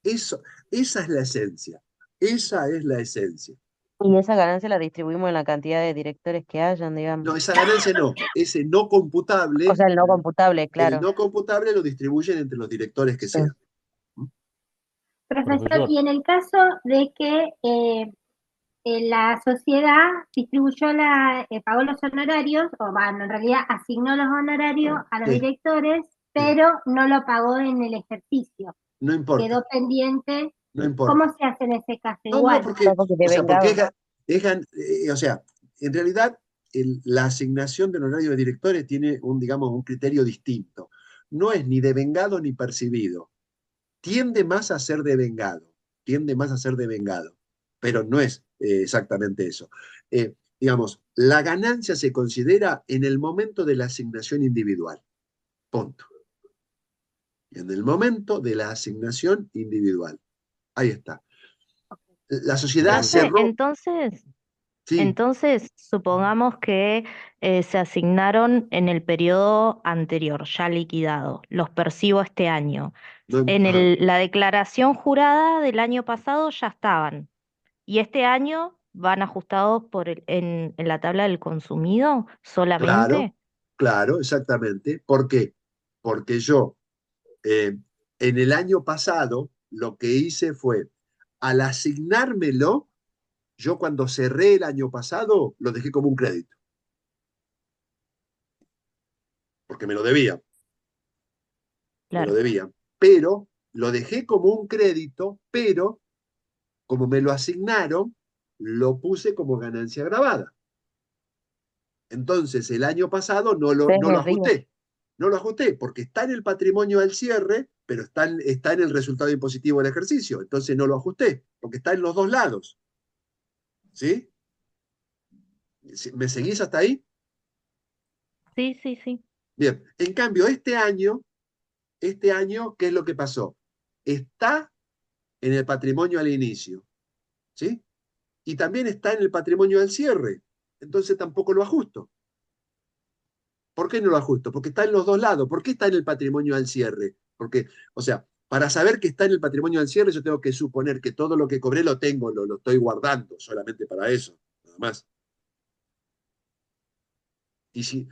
Esa es la esencia. Esa es la esencia. Y esa ganancia la distribuimos en la cantidad de directores que hayan, digamos. No, esa ganancia no. Ese no computable, O sea, el no computable, el claro. no computable lo distribyen entre los directores que Sí. sean. Profesor, Profesor. y en el caso de que la sociedad distribuyó pagó los honorarios, o bueno, en realidad asignó los honorarios a los Sí. directores, pero no lo pagó en el ejercicio. No importa. Quedó pendiente. No importa. ¿Cómo se hace en ese caso? No, Igual. porque, No, porque o sea, en realidad la asignación de honorarios de directores tiene digamos, un criterio distinto. No es ni devengado ni percibido. Tiende más a ser devengado. Pero no es exactamente eso. Digamos, la ganancia se considera en el momento de la asignación individual. Punto. En el momento de la asignación individual. Ahí está. La sociedad cerró. Sí, Entonces, supongamos que se asignaron en el periodo anterior, ya liquidado, los percibo este año. no, En ajá, la declaración jurada del año pasado ya estaban, y este año van ajustados en la tabla del consumido claro, solamente. claro, exactamente. ¿Por qué? Porque yo en el año pasado lo que hice fue, al asignármelo, yo cuando cerré el año pasado lo dejé como un crédito, porque me lo debían. Claro, Pero lo dejé como un crédito, pero como me lo asignaron, lo puse como ganancia grabada. Entonces, el año pasado no lo ustedes ajusté. No lo ajusté porque está en el patrimonio al cierre, pero está en el resultado impositivo del ejercicio, entonces no lo ajusté, porque está en los dos lados. ¿Sí? ¿Me seguís hasta ahí? Sí, sí, sí. Bien, en cambio, este año, ¿qué es lo que pasó? Está en el patrimonio al inicio, ¿sí? Y también está en el patrimonio al cierre, entonces tampoco lo ajusto. ¿Por qué no lo ajusto? Porque está en los dos lados. ¿Por qué está en el patrimonio al cierre? Porque, o sea, para saber que está en el patrimonio al cierre, yo tengo que suponer que todo lo que cobré lo tengo, lo estoy guardando solamente para eso, nada más. Y si,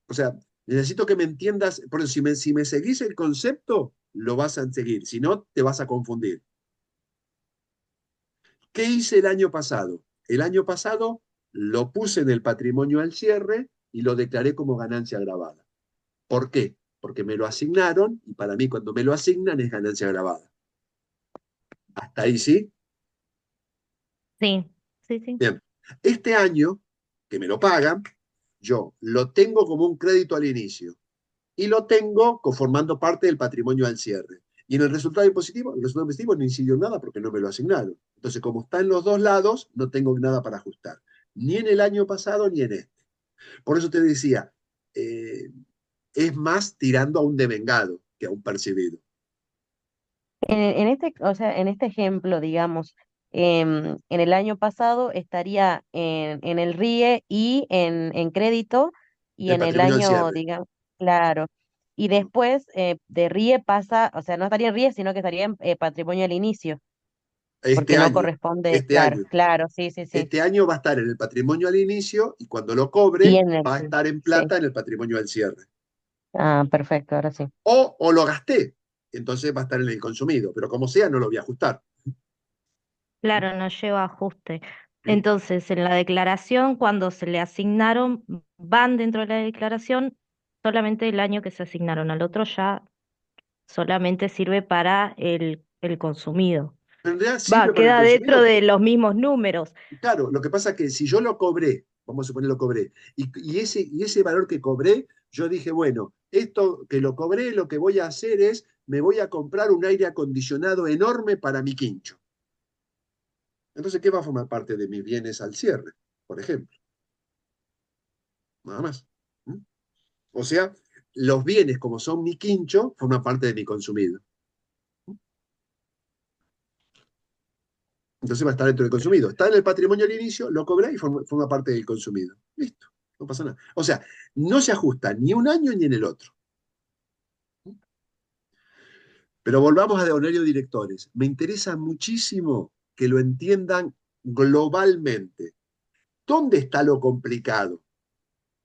o sea, necesito que me entiendas, por eso si me seguís el concepto, lo vas a seguir, si no, te vas a confundir. ¿Qué hice el año pasado? El año pasado lo puse en el patrimonio al cierre y lo declaré como ganancia grabada. ¿Por qué? Porque me lo asignaron y para mí cuando me lo asignan es ganancia grabada. ¿Hasta ahí sí? Sí, sí, sí. Bien. Este año, que me lo pagan, yo lo tengo como un crédito al inicio y lo tengo conformando parte del patrimonio al cierre. Y en el resultado impositivo no incidió en nada porque no me lo asignaron. Entonces, como está en los dos lados, no tengo nada para ajustar, ni en el año pasado ni en este. Por eso te decía, eh, es más tirando a un devengado que a un percibido. O sea, en este ejemplo, digamos, en el año pasado estaría en el RIE y en crédito, y El en el patrimonio al año, cierre. digamos, claro. Y después de RIE pasa, o sea, no estaría en RIE, sino que estaría en patrimonio al inicio, Este porque no año, corresponde, este claro, año. claro, sí, sí, sí. Este año va a estar en el patrimonio al inicio y cuando lo Y cobre en el, va a estar en sí. plata en el patrimonio al cierre. Ah, perfecto, ahora sí. O lo gasté, entonces va a estar en el consumido, pero como sea no lo voy a ajustar. Claro, no lleva ajuste. ¿Sí? Entonces, en la declaración, cuando se le asignaron, van dentro de la declaración solamente el año que se asignaron. Al otro ya solamente sirve para el consumido. En realidad Va, sirve para el queda dentro consumidor. de los mismos números. Claro, lo que pasa es que si yo lo cobré, vamos a suponer lo cobré, y ese valor que cobré, yo dije, bueno, esto que lo cobré, lo que voy a hacer es, me voy a comprar un aire acondicionado enorme para mi quincho. Entonces, ¿qué va a formar parte de mis bienes al cierre? Por ejemplo, nada más. ¿Mm? O sea, los bienes, como son mi quincho, forman parte de mi consumido. Entonces va a estar dentro del consumido. Está en el patrimonio al inicio, lo cobré y forma parte del consumido. Listo, no pasa nada. O sea, no se ajusta ni un año ni en el otro. Pero volvamos a honorario directores. Me interesa muchísimo que lo entiendan globalmente. ¿Dónde está lo complicado?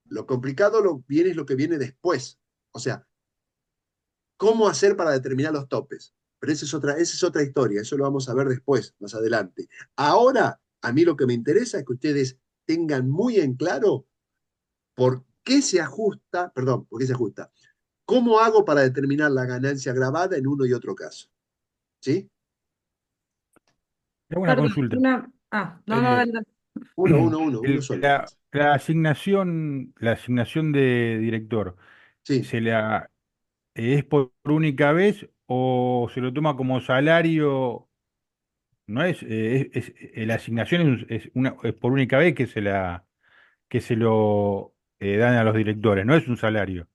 Lo complicado es lo que viene después. O sea, ¿cómo hacer para determinar los topes? Pero esa es otra historia, eso lo vamos a ver después, más adelante. Ahora, a mí lo que me interesa es que ustedes tengan muy en claro por qué se ajusta, perdón, por qué se ajusta. ¿Cómo hago para determinar la ganancia grabada en uno y otro caso? ¿Sí? Tengo una Perdón, consulta. no, no, Eh, dale, dale. Uno solo. la asignación de director, Sí, ¿se la es por única vez o se lo toma como salario? No es, la asignación es por única vez que se lo dan a los directores, no es un salario.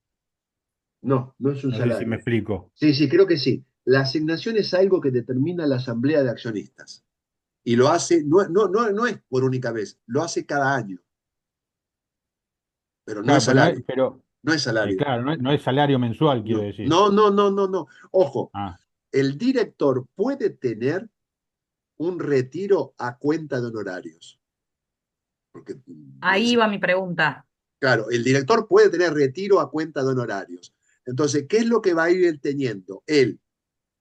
no, no es un No sé si me salario. explico. Sí, sí, creo que sí. La asignación es algo que determina la asamblea de accionistas. Y lo hace, no es por única vez, lo hace cada año, pero no es Claro, salario. pero No es salario. claro, no es salario mensual, quiero No, decir. no, no, no, no, no. Ojo, Ah, el director puede tener un retiro a cuenta de honorarios. Porque, Ahí va mi pregunta. claro, el director puede tener retiro a cuenta de honorarios. Entonces, ¿qué es lo que va a ir él teniendo? Él,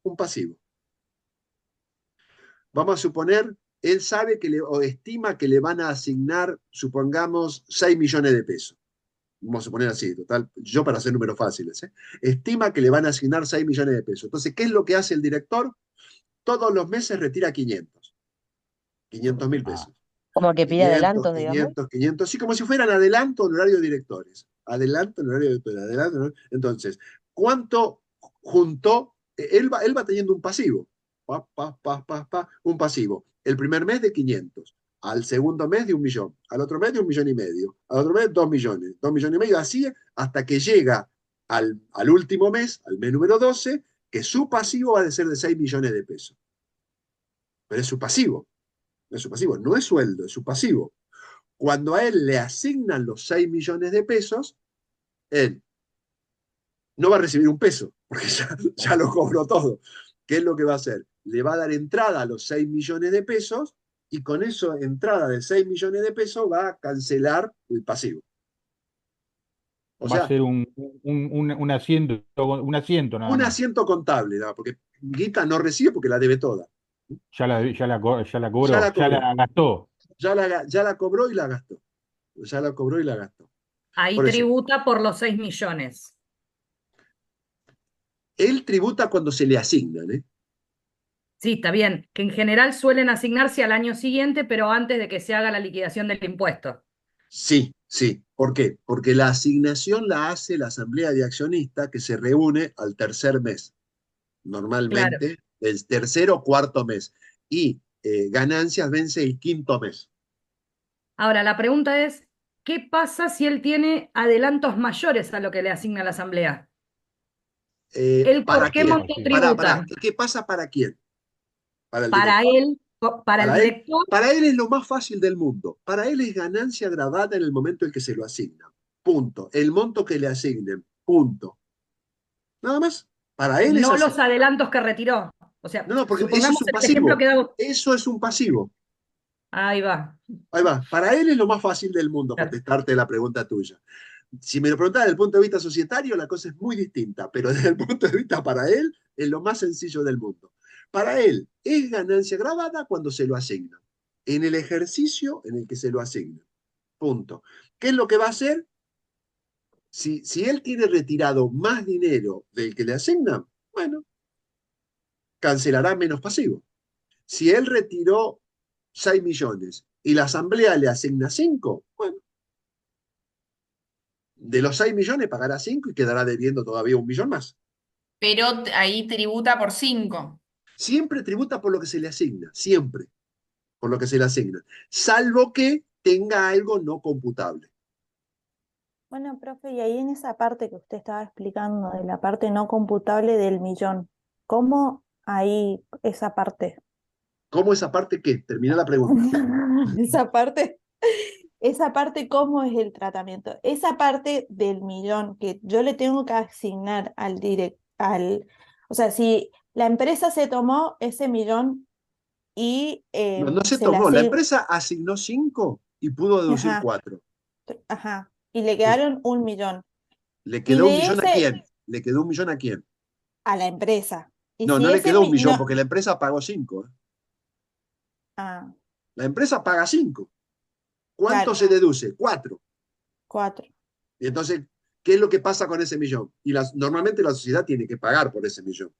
un pasivo. Vamos a suponer, él sabe o estima que le van a asignar, supongamos, 6 millones de pesos. Vamos a suponer así, total, yo para hacer números fáciles. Estima que le van a asignar 6 millones de pesos. Entonces, ¿qué es lo que hace el director? Todos los meses retira 500 mil ah. pesos. Como que pide 500, adelantos, digamos. 500, 500, sí, como si fueran adelanto honorario de directores. Adelanto honorario de directores, adelanto honorario. Entonces, ¿cuánto juntó Él va teniendo un pasivo. Un pasivo. El primer mes de 500, al segundo mes de 1.000.000, al otro mes de 1.500.000, al otro mes 2.000.000, 2.500.000, así hasta que llega al último mes, al mes número 12, que su pasivo va a ser de 6 millones de pesos. Pero es su pasivo, no es su pasivo, no es sueldo, es su pasivo. Cuando a él le asignan los 6 millones de pesos, él no va a recibir un peso, porque ya lo cobró todo. ¿Qué es lo que va a hacer? Le va a dar entrada a los 6 millones de pesos y con eso, entrada de 6 millones de pesos, va a cancelar el pasivo. O Va a sea, ser un asiento nada un más. asiento contable, ¿no? Porque guita no recibe porque la debe toda. Ya la Ya cobró, la ya cobró, la gastó. ya la cobró y la gastó. Ya la cobró y la gastó. Ahí Por eso, tributa por los 6 millones. él tributa cuando se le asignan, ¿eh? Sí, está bien, que en general suelen asignarse al año siguiente, pero antes de que se haga la liquidación del impuesto. Sí, sí. ¿Por qué? Porque la asignación la hace la asamblea de accionistas que se reúne al tercer mes, Claro. normalmente el tercer o cuarto mes, y ganancias vence el quinto mes. Ahora, la pregunta es, ¿qué pasa si él tiene adelantos mayores a lo que le asigna la asamblea? ¿Él por ¿Para qué quién? monto Para, tributa? ¿qué pasa para quién? Para el Para director. él, para el director, Para él es lo más fácil del mundo. Para él es ganancia grabada en el momento en que se lo asignan. Punto. El monto que le asignen. Punto. Nada más. Para él es no así. los adelantos que retiró. O sea, No, no, porque eso es supongamos un el ejemplo pasivo. que hago. Eso es un pasivo. Ahí va. Ahí va. Para él es lo más fácil del mundo Claro. contestarte la pregunta tuya. Si me lo preguntas desde el punto de vista societario, la cosa es muy distinta, pero desde el punto de vista para él, es lo más sencillo del mundo. Para él, es ganancia grabada cuando se lo asigna, en el ejercicio en el que se lo asigna. Punto. ¿Qué es lo que va a hacer? Si él tiene retirado más dinero del que le asignan, bueno, cancelará menos pasivo. Si él retiró 6 millones y la asamblea le asigna 5, bueno, de los 6 millones pagará 5 y quedará debiendo todavía 1 millón más. Pero ahí tributa por 5. Siempre tributa por lo que se le asigna, siempre por lo que se le asigna, salvo que tenga algo no computable. Bueno, profe, y ahí en esa parte que usted estaba explicando, de la parte no computable del millón, ¿cómo ahí esa parte? ¿Cómo esa parte qué? Termina la pregunta. Esa parte, esa parte, ¿cómo es el tratamiento? Esa parte del millón que yo le tengo que asignar o sea, si la empresa se tomó ese millón y No se se le tomó. La asignó, empresa asignó 5 y pudo deducir ajá, 4. ajá, y le quedaron 1 millón. ¿Le Y quedó un de millón a ese, quién? ¿Le quedó 1 millón a quién? a la empresa. Y No, si no le ese, quedó 1 millón no, porque la empresa pagó 5. ah, La empresa paga 5. ¿Cuánto claro, se deduce? 4. 4. Y entonces, ¿qué es lo que pasa con ese millón? Y normalmente la sociedad tiene que pagar por ese millón.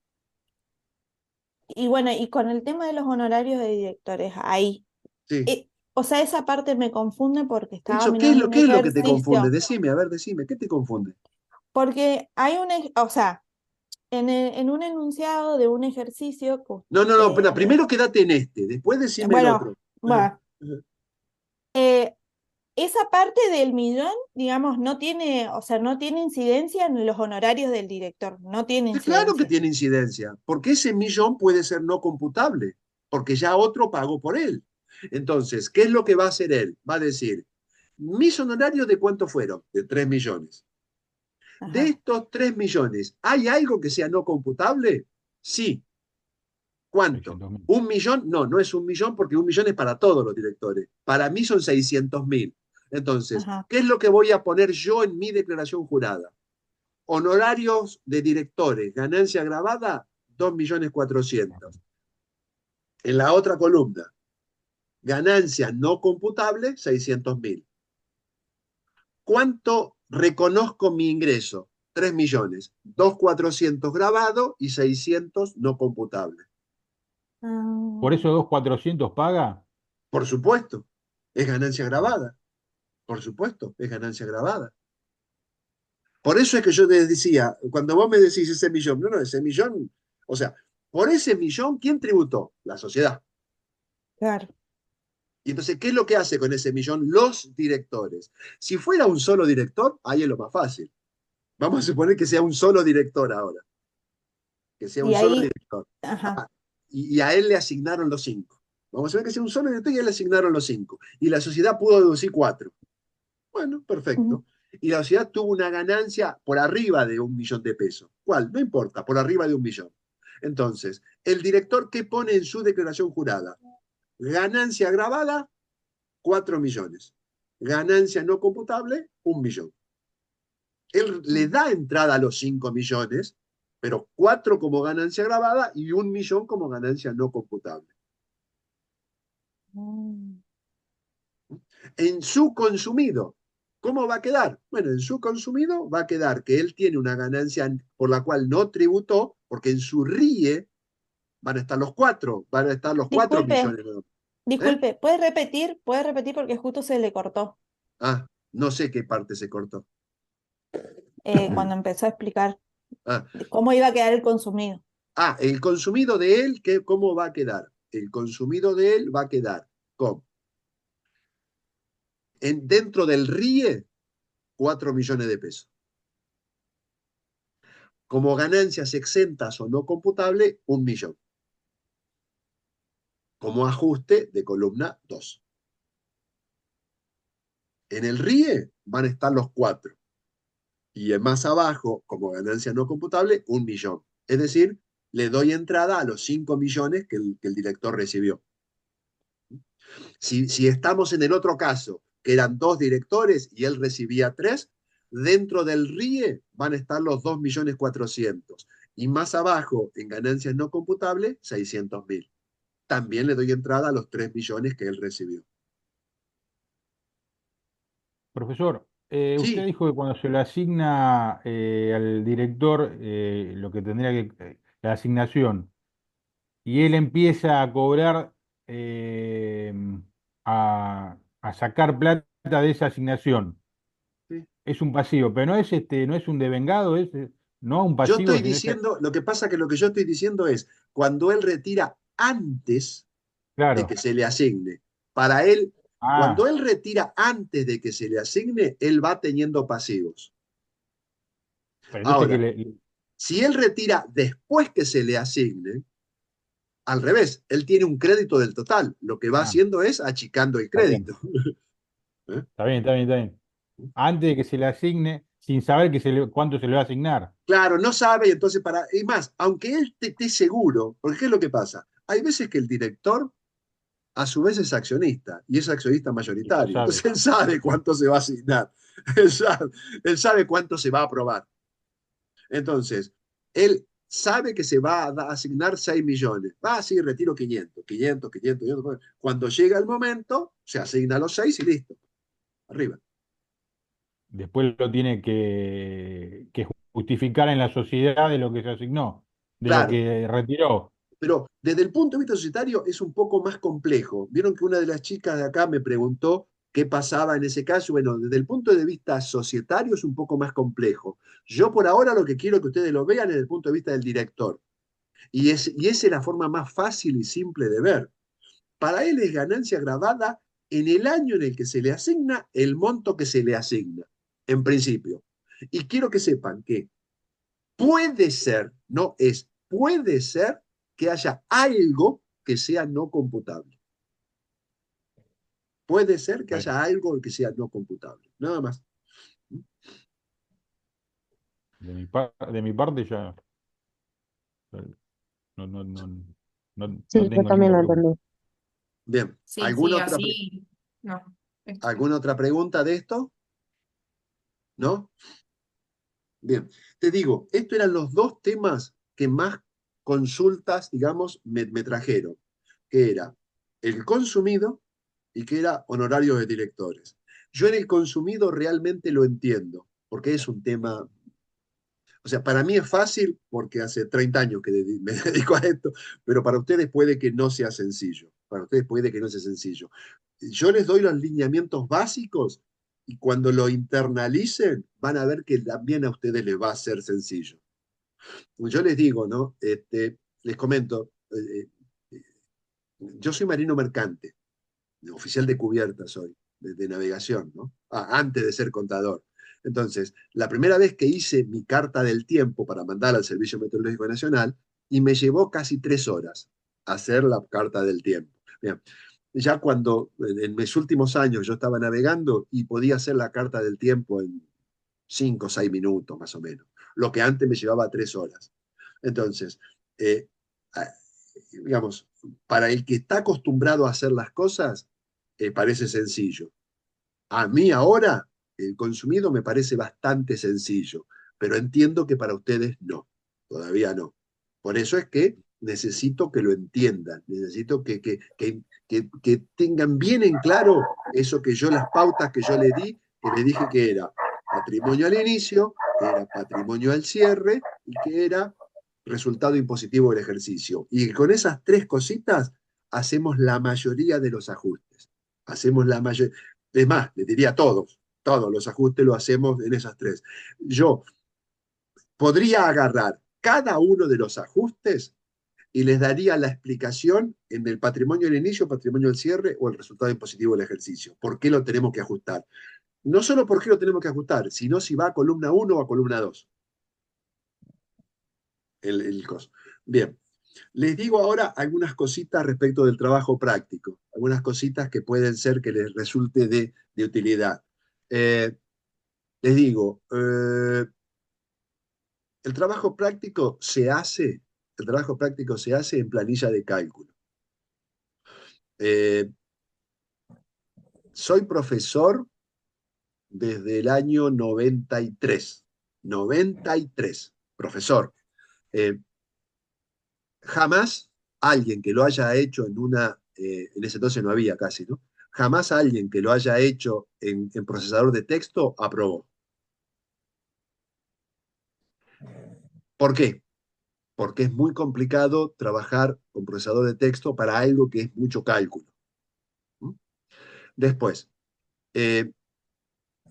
Y bueno, y con el tema de los honorarios de directores, ahí, Sí. o sea, esa parte me confunde porque estaba Eso, mirando un qué es lo que te confunde? ejercicio, Decime, a ver, decime, ¿qué te confunde? porque hay o sea, en un enunciado de un ejercicio, No, pero primero quédate en este, después decime el bueno, otro. Ajá, bueno, ajá. eh, esa parte del millón, digamos, no tiene, o sea, no tiene incidencia en los honorarios del director, no tiene Sí, claro que incidencia. tiene incidencia, porque ese millón puede ser no computable, porque ya otro pagó por él. Entonces, ¿qué es lo que va a hacer él? Va a decir, mis honorarios de cuánto fueron? De 3 millones. De Ajá, estos 3 millones, ¿hay algo que sea no computable? Sí. ¿Cuánto? 600.000. ¿1 millón? No, no es 1 millón porque 1 millón es para todos los directores. Para mí son 600.000. Entonces, ajá. ¿qué es lo que voy a poner yo en mi declaración jurada? Honorarios de directores, ganancia grabada, 2.400.000. En la otra columna, ganancia no computable, 600.000. ¿Cuánto reconozco mi ingreso? 3 millones. 2.400.000 grabado y 600 no computable. ¿Por Ah, eso 2.400 paga? Por supuesto, es ganancia grabada. Por supuesto, es ganancia grabada. Por eso es que yo te decía, cuando vos me decís ese millón, no, ese millón, O sea, por ese millón, ¿quién tributó? La sociedad. Claro. Y entonces, ¿qué es lo que hace con ese millón los directores? Si fuera un solo director, ahí es lo más fácil. Vamos a suponer que sea un solo director ahora, que sea Y un solo ahí, director. ajá. Y a él le asignaron los 5. Vamos a ver que sea un solo director y a él le asignaron los 5. Y la sociedad pudo deducir 4. Bueno, Ujú. perfecto. Y la sociedad tuvo una ganancia por arriba de 1.000.000 de pesos. ¿Cuál? No importa, por arriba de 1.000.000. Entonces, el director, ¿qué pone en su declaración jurada? Ganancia agravada, 4 millones. Ganancia no computable, 1.000.000. Él le da entrada a los 5 millones, pero 4 como ganancia agravada y 1.000.000 como ganancia no computable. Mm. En su consumido, ¿cómo va a quedar? Bueno, en su consumido va a quedar que él tiene una ganancia por la cual no tributó, porque en su RIE van a estar los 4, van a estar los 4 Disculpe, millones. ¿Eh? disculpe, ¿puede repetir? ¿Puede repetir porque justo se le cortó Ah, no sé qué parte se cortó. cuando empezó a explicar Ah, de cómo iba a quedar el consumido? el consumido de él, ¿cómo va a quedar? El consumido de él va a quedar con, dentro del RIE, 4 millones de pesos. Como ganancias exentas o no computable, 1.000.000. Como ajuste de columna 2. En el RIE van a estar los 4. Y en más abajo, como ganancia no computable, 1.000.000. Es decir, le doy entrada a los 5 millones que el director recibió. Si estamos en el otro caso, que eran 2 directores y él recibía 3, dentro del RIE van a estar los 2.400.000. Y más abajo, en ganancias no computables, 600.000. También le doy entrada a los 3 millones que él recibió. Profesor, usted Sí, dijo que cuando se le asigna al director lo que tendría la asignación, y él empieza a cobrar, eh, a sacar plata de esa asignación, sí. es un pasivo, pero no es un devengado, no un Yo pasivo, estoy sino diciendo, lo que pasa que lo que yo estoy diciendo es, cuando él retira antes de que claro. se le asigne, para él, Ah, cuando él retira antes de que se le asigne, él va teniendo pasivos. pero entonces Ahora, si él retira después que se le asigne, al revés, él tiene un crédito del total. Lo que va ah, haciendo es achicando el está bien, crédito. ¿Eh? está bien, está bien, está bien. Antes de que se le asigne, sin saber cuánto se le va a asignar. Claro, no sabe, y entonces y más, aunque él esté seguro, porque ¿qué es lo que pasa? Hay veces que el director a su vez es accionista y es accionista Y lo mayoritario. sabe. Entonces él sabe Sí, cuánto se va a asignar, él sabe cuánto se va a aprobar. Entonces, él sabe que se va a asignar 6 millones. Va, sí, retiro 500, 500, 500, 500. Cuando llega el momento, se asigna los 6 y listo, arriba. después lo tiene que justificar en la sociedad de lo que se asignó, de lo Claro, que retiró. pero desde el punto de vista societario es un poco más complejo. Vieron que una de las chicas de acá me preguntó qué pasaba en ese caso. Bueno, desde el punto de vista societario es un poco más complejo. Yo por ahora lo que quiero que ustedes lo vean es desde el punto de vista del director. Y esa es la forma más fácil y simple de ver. Para él es ganancia grabada en el año en el que se le asigna el monto que se le asigna, en principio. Y quiero que sepan que puede ser, no es, puede ser que haya algo que sea no computable. Puede ser que Está bien. haya algo que sea no computable. Nada más. De mi parte ya no, no Sí, yo tengo también ninguna lo pregunta. entendí. Bien. Sí, sí, así. No. Sí. ¿Alguna otra pregunta de esto? ¿No? Bien. Te digo, estos eran los 2 temas que más consultas, digamos, me trajeron, que era el consumido y que era honorario de directores. Yo en el consumido realmente lo entiendo, porque es un tema, o sea, para mí es fácil porque hace 30 años que me dedico a esto, pero para ustedes puede que no sea sencillo, para ustedes puede que no sea sencillo. Yo les doy los lineamientos básicos y cuando lo internalicen van a ver que también a ustedes les va a ser sencillo. Yo les digo, ¿no? Les comento, yo soy marino mercante, oficial de cubierta soy, de navegación, ¿no? Antes de ser contador. Entonces, la primera vez que hice mi carta del tiempo para mandar al Servicio Meteorológico Nacional, y me llevó casi 3 horas hacer la carta del tiempo. Bien, ya cuando en mis últimos años yo estaba navegando y podía hacer la carta del tiempo en 5 o 6 minutos más o menos, lo que antes me llevaba 3 horas. Entonces, eh, digamos, para el que está acostumbrado a hacer las cosas, parece sencillo. A mí ahora, el consumido me parece bastante sencillo, pero entiendo que para ustedes no, todavía no. Por eso es que necesito que lo entiendan, necesito que tengan bien en claro eso que yo, las pautas que yo les di, que les dije que era patrimonio al inicio, que era patrimonio al cierre y que era resultado impositivo del ejercicio. Y con esas 3 cositas hacemos la mayoría de los ajustes. Hacemos la mayoría. Es más, les diría todos los ajustes lo hacemos en esas 3. Yo podría agarrar cada uno de los ajustes y les daría la explicación en el patrimonio del inicio, patrimonio del cierre o el resultado impositivo del ejercicio. ¿Por qué lo tenemos que ajustar? No solo por qué lo tenemos que ajustar, sino si va a columna 1 o a columna 2. El costo. Bien, les digo ahora algunas cositas respecto del trabajo práctico, algunas cositas que pueden ser que les resulte de utilidad. Les digo, el trabajo práctico se hace, el trabajo práctico se hace en planilla de cálculo. Soy profesor desde el año 93. 93, profesor. Jamás alguien que lo haya hecho en ese entonces no había casi, ¿no? Jamás alguien que lo haya hecho en procesador de texto aprobó. ¿Por qué? Porque es muy complicado trabajar con procesador de texto para algo que es mucho cálculo. ¿Mm? Después,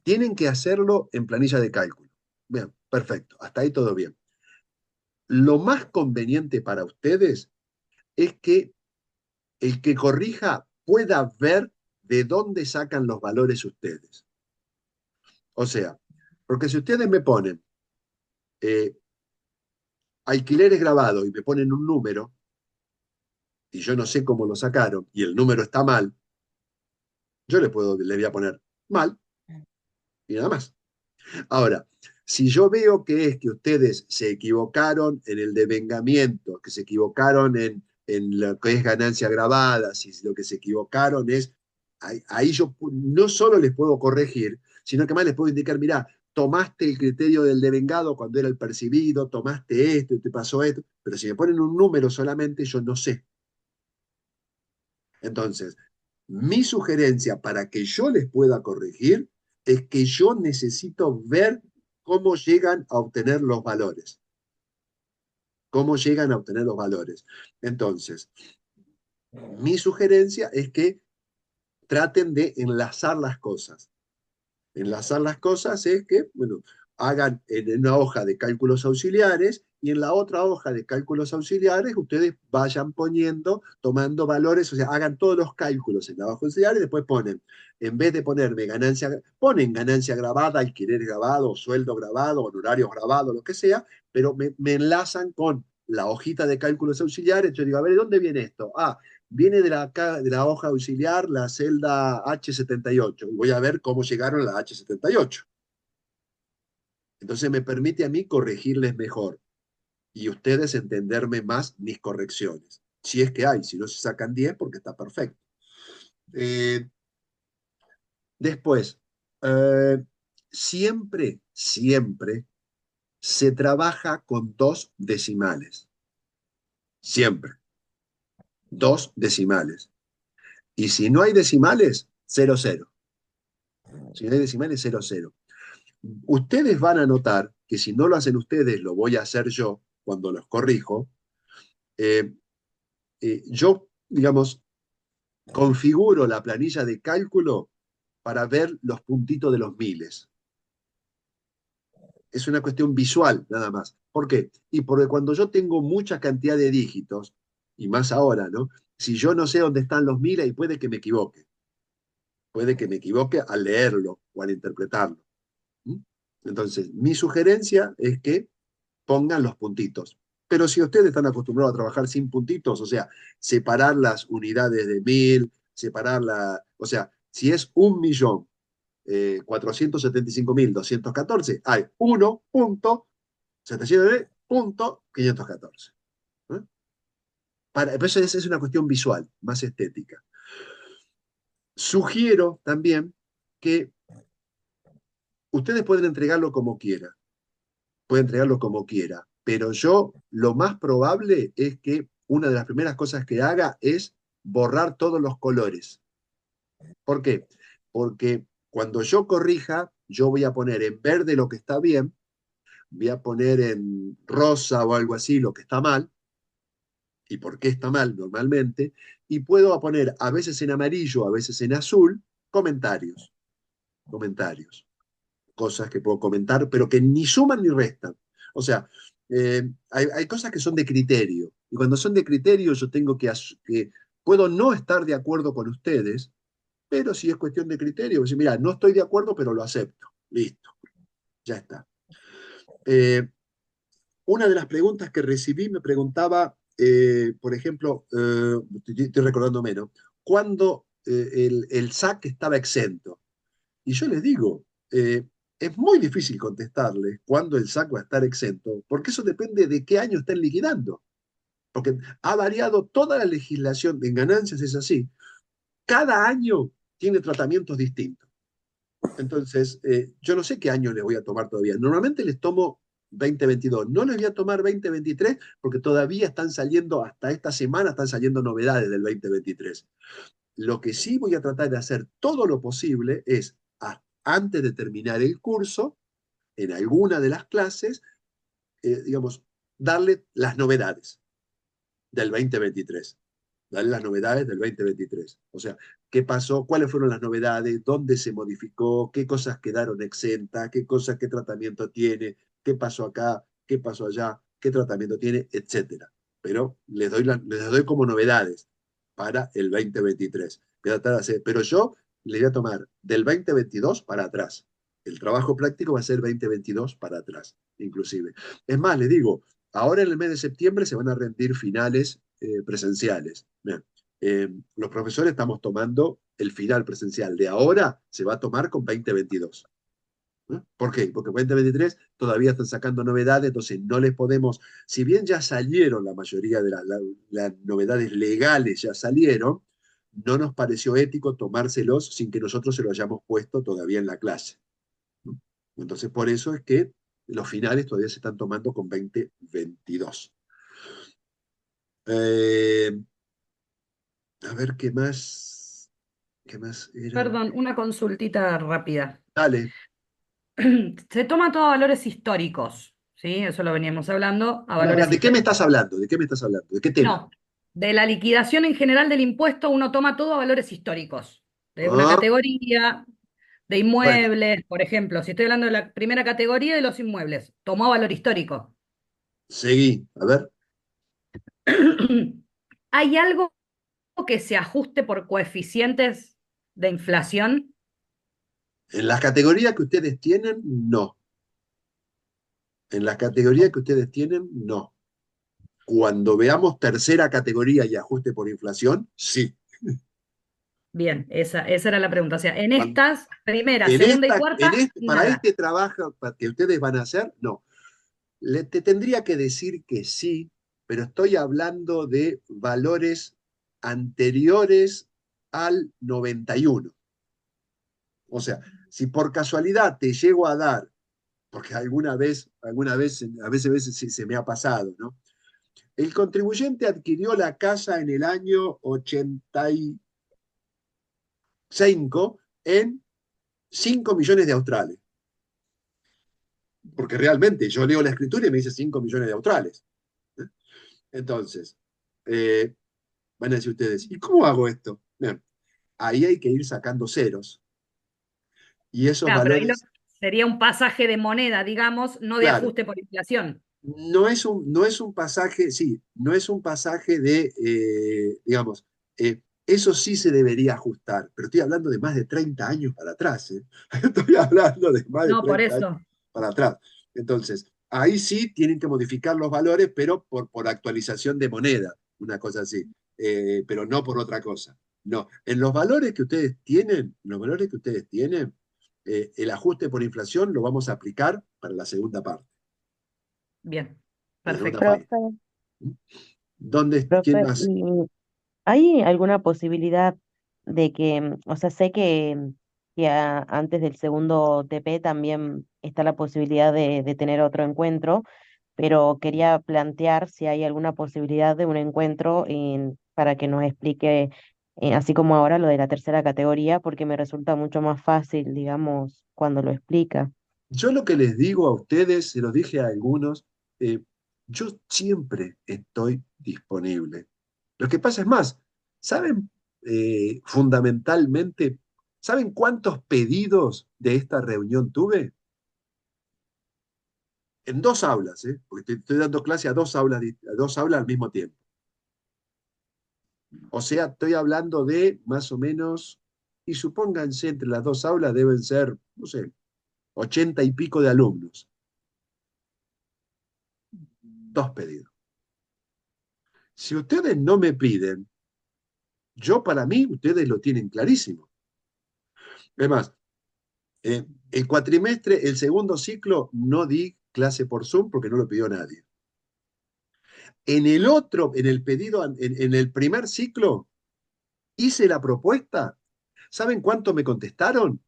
tienen que hacerlo en planilla de cálculo. Bien, perfecto, hasta ahí todo bien. Lo más conveniente para ustedes es que el que corrija pueda ver de dónde sacan los valores ustedes. O sea, porque si ustedes me ponen alquileres grabados y me ponen un número, y yo no sé cómo lo sacaron, y el número está mal, yo le voy a poner mal, y nada más. Ahora, si yo veo que es que ustedes se equivocaron en el devengamiento, que se equivocaron en lo que es ganancia grabada, si lo que se equivocaron es, ahí yo no solo les puedo corregir, sino que más les puedo indicar, mirá, tomaste el criterio del devengado cuando era el percibido, tomaste esto y te pasó esto, pero si me ponen un número solamente, yo no sé. Entonces, mi sugerencia para que yo les pueda corregir es que yo necesito ver cómo llegan a obtener los valores. Cómo llegan a obtener los valores. Entonces, mi sugerencia es que traten de enlazar las cosas. Enlazar las cosas es que, bueno, hagan en una hoja de cálculos auxiliares y en la otra hoja de cálculos auxiliares ustedes vayan poniendo, tomando valores, o sea, hagan todos los cálculos en la hoja auxiliar y después ponen, en vez de ponerme ganancia, ponen ganancia grabada, alquiler grabado, sueldo grabado, honorarios grabados, lo que sea, pero me enlazan con la hojita de cálculos auxiliares. Yo digo, a ver, ¿de dónde viene esto? Viene de la hoja auxiliar, la celda H78. Y voy a ver cómo llegaron a la H78. Entonces me permite a mí corregirles mejor y ustedes entenderme más mis correcciones. Si es que hay, si no se sacan 10 porque está perfecto. Después, siempre se trabaja con 2 decimales. Siempre. 2 decimales. Y si no hay decimales, 0, 0. Si no hay decimales, 0, 0. Ustedes van a notar que si no lo hacen ustedes, lo voy a hacer yo cuando los corrijo. Yo, digamos, configuro la planilla de cálculo para ver los puntitos de los miles. es una cuestión visual nada más. ¿Por qué? Y porque cuando yo tengo mucha cantidad de dígitos, y más ahora, ¿no? Si yo no sé dónde están los miles, y puede que me equivoque al leerlo o al interpretarlo. ¿Mm? Entonces, mi sugerencia es que pongan los puntitos. Pero si ustedes están acostumbrados a trabajar sin puntitos, o sea, separar las unidades de mil, o sea, si es 1.475.214, hay 1.709.514. ¿Eh? Pero eso es una cuestión visual, más estética. Sugiero también que ustedes pueden entregarlo como quiera, pero yo lo más probable es que una de las primeras cosas que haga es borrar todos los colores. ¿Por qué? Porque cuando yo corrija, yo voy a poner en verde lo que está bien, voy a poner en rosa o algo así lo que está mal, y por qué está mal normalmente, y puedo poner a veces en amarillo, a veces en azul, comentarios, cosas que puedo comentar, pero que ni suman ni restan. O sea, hay cosas que son de criterio, y cuando son de criterio yo tengo que puedo no estar de acuerdo con ustedes, pero si es cuestión de criterio, decir, mira, no estoy de acuerdo, pero lo acepto. Listo, ya está. Una de las preguntas que recibí me preguntaba, por ejemplo, estoy recordando menos, cuando el SAC estaba exento. Y yo les digo, es muy difícil contestarles cuándo el SAC va a estar exento, porque eso depende de qué año estén liquidando. Porque ha variado toda la legislación en ganancias, es así. Cada año tiene tratamientos distintos. Entonces, yo no sé qué año les voy a tomar todavía. Normalmente les tomo 2022. No les voy a tomar 2023 porque todavía están saliendo, hasta esta semana están saliendo novedades del 2023. Lo que sí voy a tratar de hacer todo lo posible es, antes de terminar el curso, en alguna de las clases, digamos, darle las novedades del 2023. Darle las novedades del 2023. O sea, qué pasó, cuáles fueron las novedades, dónde se modificó, qué cosas quedaron exentas, qué tratamiento tiene, qué pasó acá, qué pasó allá, qué tratamiento tiene, etcétera. Pero les doy como novedades para el 2023. Voy a tratar de hacer, pero yo les voy a tomar del 2022 para atrás. El trabajo práctico va a ser 2022 para atrás, inclusive. Es más, les digo, ahora en el mes de septiembre se van a rendir finales presenciales. Bien. Los profesores estamos tomando el final presencial de ahora, se va a tomar con 2022. ¿Por qué? Porque en 2023 todavía están sacando novedades, entonces no les podemos, si bien ya salieron la mayoría de las novedades legales, ya salieron, no nos pareció ético tomárselos sin que nosotros se lo hayamos puesto todavía en la clase. Entonces, por eso es que los finales todavía se están tomando con 2022. A ver, ¿qué más? ¿Qué más era? Perdón, una consultita rápida. Dale. Se toma todo a valores históricos, ¿sí? Eso lo veníamos hablando, a valores ¿De qué me históricos. estás hablando? ¿De qué me estás hablando? ¿De qué tema? No, de la liquidación en general del impuesto uno toma todo a valores históricos, de una Ah, categoría, de bueno, inmuebles, por ejemplo, si estoy hablando de la primera categoría de los inmuebles, tomó valor histórico. seguí. A ver. ¿Hay algo que se ajuste por coeficientes de inflación? En las categorías que ustedes tienen, no. En las categorías que ustedes tienen, no. Cuando veamos tercera categoría y ajuste por inflación, sí. Bien, esa era la pregunta. O sea, en Cuando- estas, primera, segunda y cuarta, para nada. este trabajo que ustedes van a hacer, no. Te tendría que decir que sí, pero estoy hablando de valores anteriores al 91. O sea, si por casualidad te llego a dar, porque a veces se me ha pasado, ¿no? El contribuyente adquirió la casa en el año 85 en 5 millones de australes. Porque realmente yo leo la escritura y me dice 5 millones de australes. Entonces, eh, van a decir ustedes, ¿y cómo hago esto? Bien, ahí hay que ir sacando ceros. Y esos Claro, pero ahí valores. Sería un pasaje de moneda, digamos, no de Claro, ajuste por inflación. no es un pasaje, sí, no es un pasaje de, digamos, eso sí se debería ajustar, pero estoy hablando de más de 30 años para atrás, ¿eh? Estoy hablando de más de No, por 30 años eso. para atrás. Entonces, ahí sí tienen que modificar los valores, pero por actualización de moneda, una cosa así, pero no por otra cosa. No, en los valores que ustedes tienen, los valores que ustedes tienen, el ajuste por inflación lo vamos a aplicar para la segunda parte. Bien, La segunda perfecto. parte. Profe, ¿Quién profe, más? ¿y hay alguna posibilidad de que, o sea, sé que antes del segundo TP también está la posibilidad de tener otro encuentro, pero quería plantear si hay alguna posibilidad de un encuentro para que nos explique, así como ahora, lo de la tercera categoría, porque me resulta mucho más fácil, digamos, cuando lo explica. Yo lo que les digo a ustedes, se los dije a algunos, eh, yo siempre estoy disponible. Lo que pasa es más, ¿saben fundamentalmente, ¿saben cuántos pedidos de esta reunión tuve? En dos aulas, ¿eh? Porque estoy dando clase a dos aulas al mismo tiempo. O sea, estoy hablando de más o menos, y supónganse entre las dos aulas deben ser, no sé, 80 y pico de alumnos. Dos pedidos. Si ustedes no me piden, yo para mí, ustedes lo tienen clarísimo. Además, el cuatrimestre, el segundo ciclo, no di clase por Zoom porque no lo pidió nadie. En el otro, en el pedido, en el primer ciclo, hice la propuesta. ¿Saben cuánto me contestaron?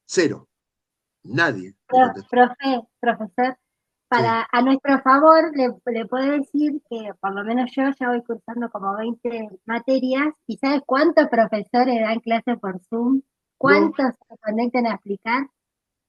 Cero. Nadie me contestó. Profesor, Sí. a nuestro favor le puedo decir que por lo menos yo ya voy cursando como 20 materias y ¿sabes cuántos profesores dan clase por Zoom? No, ¿Cuántos se conectan a explicar?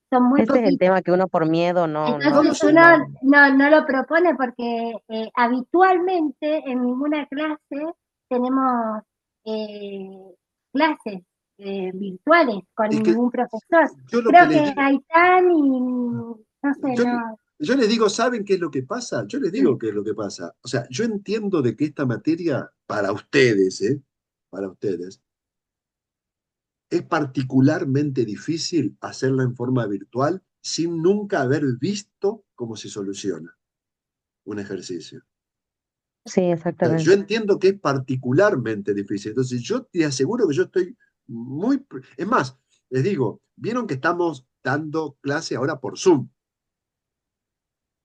Son muy Ese es el poquitos. tema que uno por miedo no no lo Entonces sé. uno postula. no lo propone porque habitualmente en ninguna clase tenemos eh, clases virtuales con Es que ningún profesor. yo lo que Creo les que digo, Aitán y no sé, yo, no. yo les digo, ¿saben qué es lo que pasa? Yo les digo qué es lo que pasa. O sea, yo entiendo de que esta materia, para ustedes, ¿eh? Para ustedes, es particularmente difícil hacerla en forma virtual sin nunca haber visto cómo se soluciona un ejercicio. Sí, O sea, yo exactamente. entiendo que es particularmente difícil. Entonces, yo te aseguro que yo estoy muy... Es más, les digo, vieron que estamos dando clase ahora por Zoom.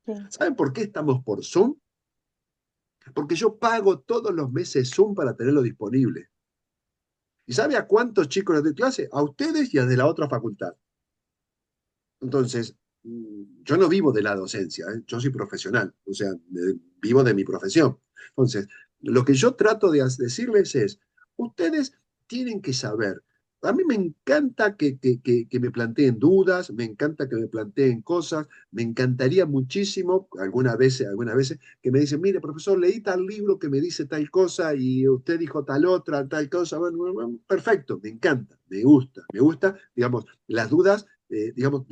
Sí. ¿Saben por qué estamos por Zoom? Porque yo pago todos los meses Zoom para tenerlo disponible. ¿Y sabe a cuántos chicos les doy clase? A ustedes y a de la otra facultad. Entonces, yo no vivo de la docencia, ¿eh? Yo soy profesional, o sea, vivo de mi profesión. Entonces, lo que yo trato de decirles es, ustedes tienen que saber, a mí me encanta que me planteen dudas, me encanta que me planteen cosas, me encantaría muchísimo, algunas veces, que me dicen, mire, profesor, leí tal libro que me dice tal cosa y usted dijo tal otra, tal cosa. Bueno, perfecto, me encanta, me gusta, digamos, las dudas digamos,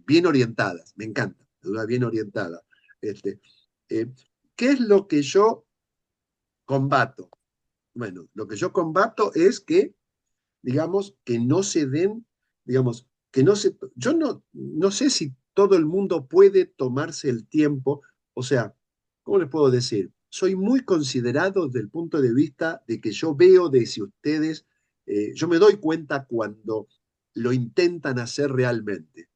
bien orientadas, me encanta, dudas bien orientadas. Este, eh, ¿Qué es lo que yo combato? Bueno, lo que yo combato es que, digamos, que no se den, digamos, que no se, yo no sé si todo el mundo puede tomarse el tiempo, o sea, ¿cómo les puedo decir? Soy muy considerado desde el punto de vista de que yo veo de si ustedes, yo me doy cuenta cuando lo intentan hacer realmente.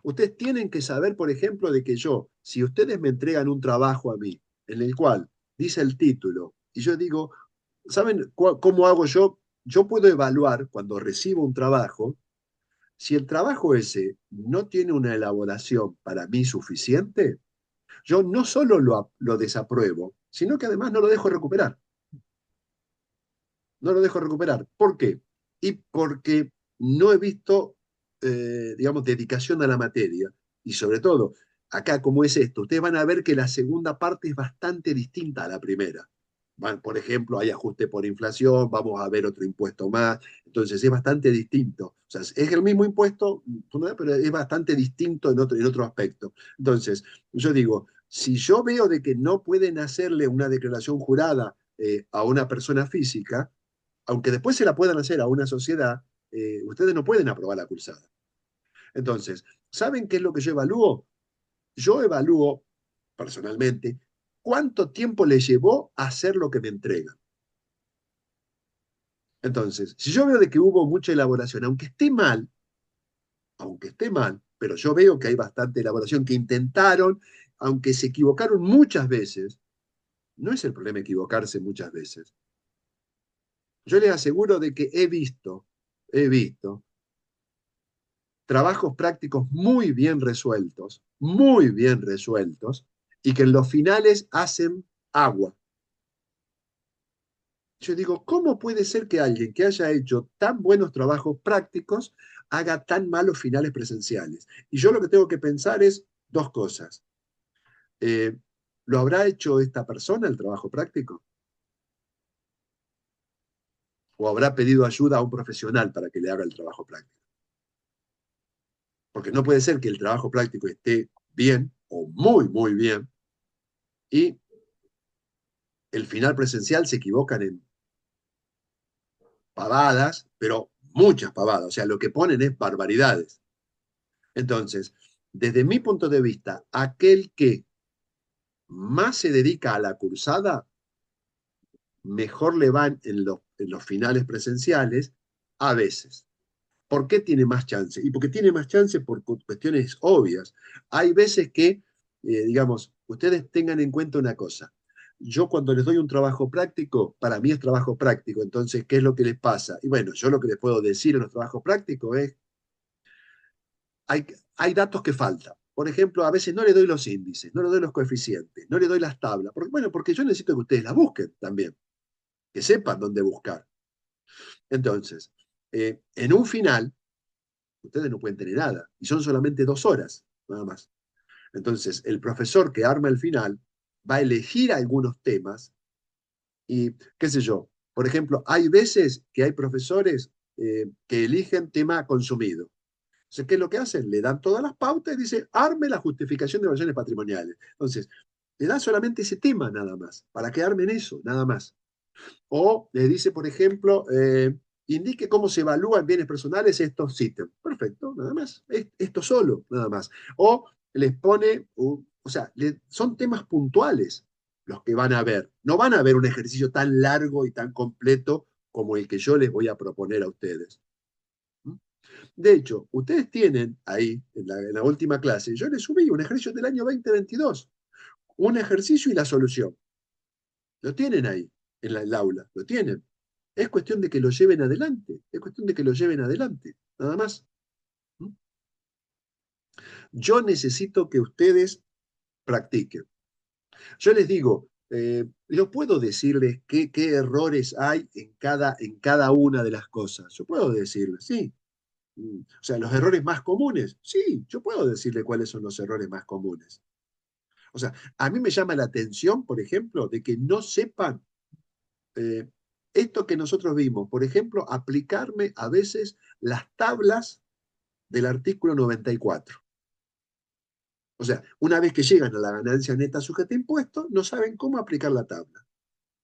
Ustedes tienen que saber, por ejemplo, de que yo, si ustedes me entregan un trabajo a mí, en el cual dice el título, y yo digo, ¿saben cómo hago yo? Yo puedo evaluar cuando recibo un trabajo, si el trabajo ese no tiene una elaboración para mí suficiente, yo no solo lo desapruebo, sino que además no lo dejo recuperar. No lo dejo recuperar. ¿Por qué? Y porque no he visto, digamos, dedicación a la materia. Y sobre todo, acá como es esto, ustedes van a ver que la segunda parte es bastante distinta a la primera. Por ejemplo, hay ajuste por inflación, vamos a ver otro impuesto más. Entonces es bastante distinto. O sea, es el mismo impuesto, pero es bastante distinto en otro aspecto. Entonces, yo digo, si yo veo de que no pueden hacerle una declaración jurada a una persona física, aunque después se la puedan hacer a una sociedad, ustedes no pueden aprobar la cursada. Entonces, ¿saben qué es lo que yo evalúo? Yo evalúo, personalmente, cuánto tiempo le llevó a hacer lo que me entrega. Entonces, si yo veo de que hubo mucha elaboración, aunque esté mal, pero yo veo que hay bastante elaboración, que intentaron, aunque se equivocaron muchas veces, no es el problema equivocarse muchas veces. Yo les aseguro de que he visto trabajos prácticos muy bien resueltos, y que en los finales hacen agua. Yo digo, ¿cómo puede ser que alguien que haya hecho tan buenos trabajos prácticos haga tan malos finales presenciales? Y yo lo que tengo que pensar es dos cosas. ¿Lo habrá hecho esta persona el trabajo práctico? ¿O habrá pedido ayuda a un profesional para que le haga el trabajo práctico? Porque no puede ser que el trabajo práctico esté bien o muy, muy bien y el final presencial se equivocan en pavadas, pero muchas pavadas. O sea, lo que ponen es barbaridades. Entonces, desde mi punto de vista, aquel que más se dedica a la cursada, mejor le van en los finales presenciales a veces. ¿Por qué tiene más chance? Y porque tiene más chance por cuestiones obvias. Hay veces que, digamos, ustedes tengan en cuenta una cosa. Yo cuando les doy un trabajo práctico, para mí es trabajo práctico. Entonces, ¿qué es lo que les pasa? Y bueno, yo lo que les puedo decir en los trabajos prácticos es, hay datos que faltan. Por ejemplo, a veces no le doy los índices, no le doy los coeficientes, no le doy las tablas. Porque yo necesito que ustedes las busquen también, que sepan dónde buscar. Entonces, en un final, ustedes no pueden tener nada, y son solamente 2 horas, nada más. Entonces, el profesor que arma el final va a elegir algunos temas y, qué sé yo, por ejemplo, hay veces que hay profesores que eligen tema consumido. Entonces, ¿qué es lo que hacen? Le dan todas las pautas y dice, arme la justificación de evaluaciones patrimoniales. Entonces, le dan solamente ese tema nada más, para que armen eso, nada más. O le dice, por ejemplo, indique cómo se evalúan bienes personales estos ítems. Perfecto, nada más. Esto solo, nada más. O les pone, o sea, son temas puntuales los que van a ver. No van a ver un ejercicio tan largo y tan completo como el que yo les voy a proponer a ustedes. De hecho, ustedes tienen ahí, en la última clase, yo les subí un ejercicio del año 2022, un ejercicio y la solución. Lo tienen ahí, en el aula, lo tienen. Es cuestión de que lo lleven adelante, es cuestión de que lo lleven adelante, nada más. ¿Mm? Yo necesito que ustedes practiquen. Yo les digo, yo puedo decirles qué errores hay en cada una de las cosas. Yo puedo decirles, sí. O sea, los errores más comunes, sí, yo puedo decirle cuáles son los errores más comunes. O sea, a mí me llama la atención, por ejemplo, de que no sepan esto que nosotros vimos, por ejemplo, aplicarme a veces las tablas del artículo 94. O sea, una vez que llegan a la ganancia neta sujeta a impuestos, no saben cómo aplicar la tabla.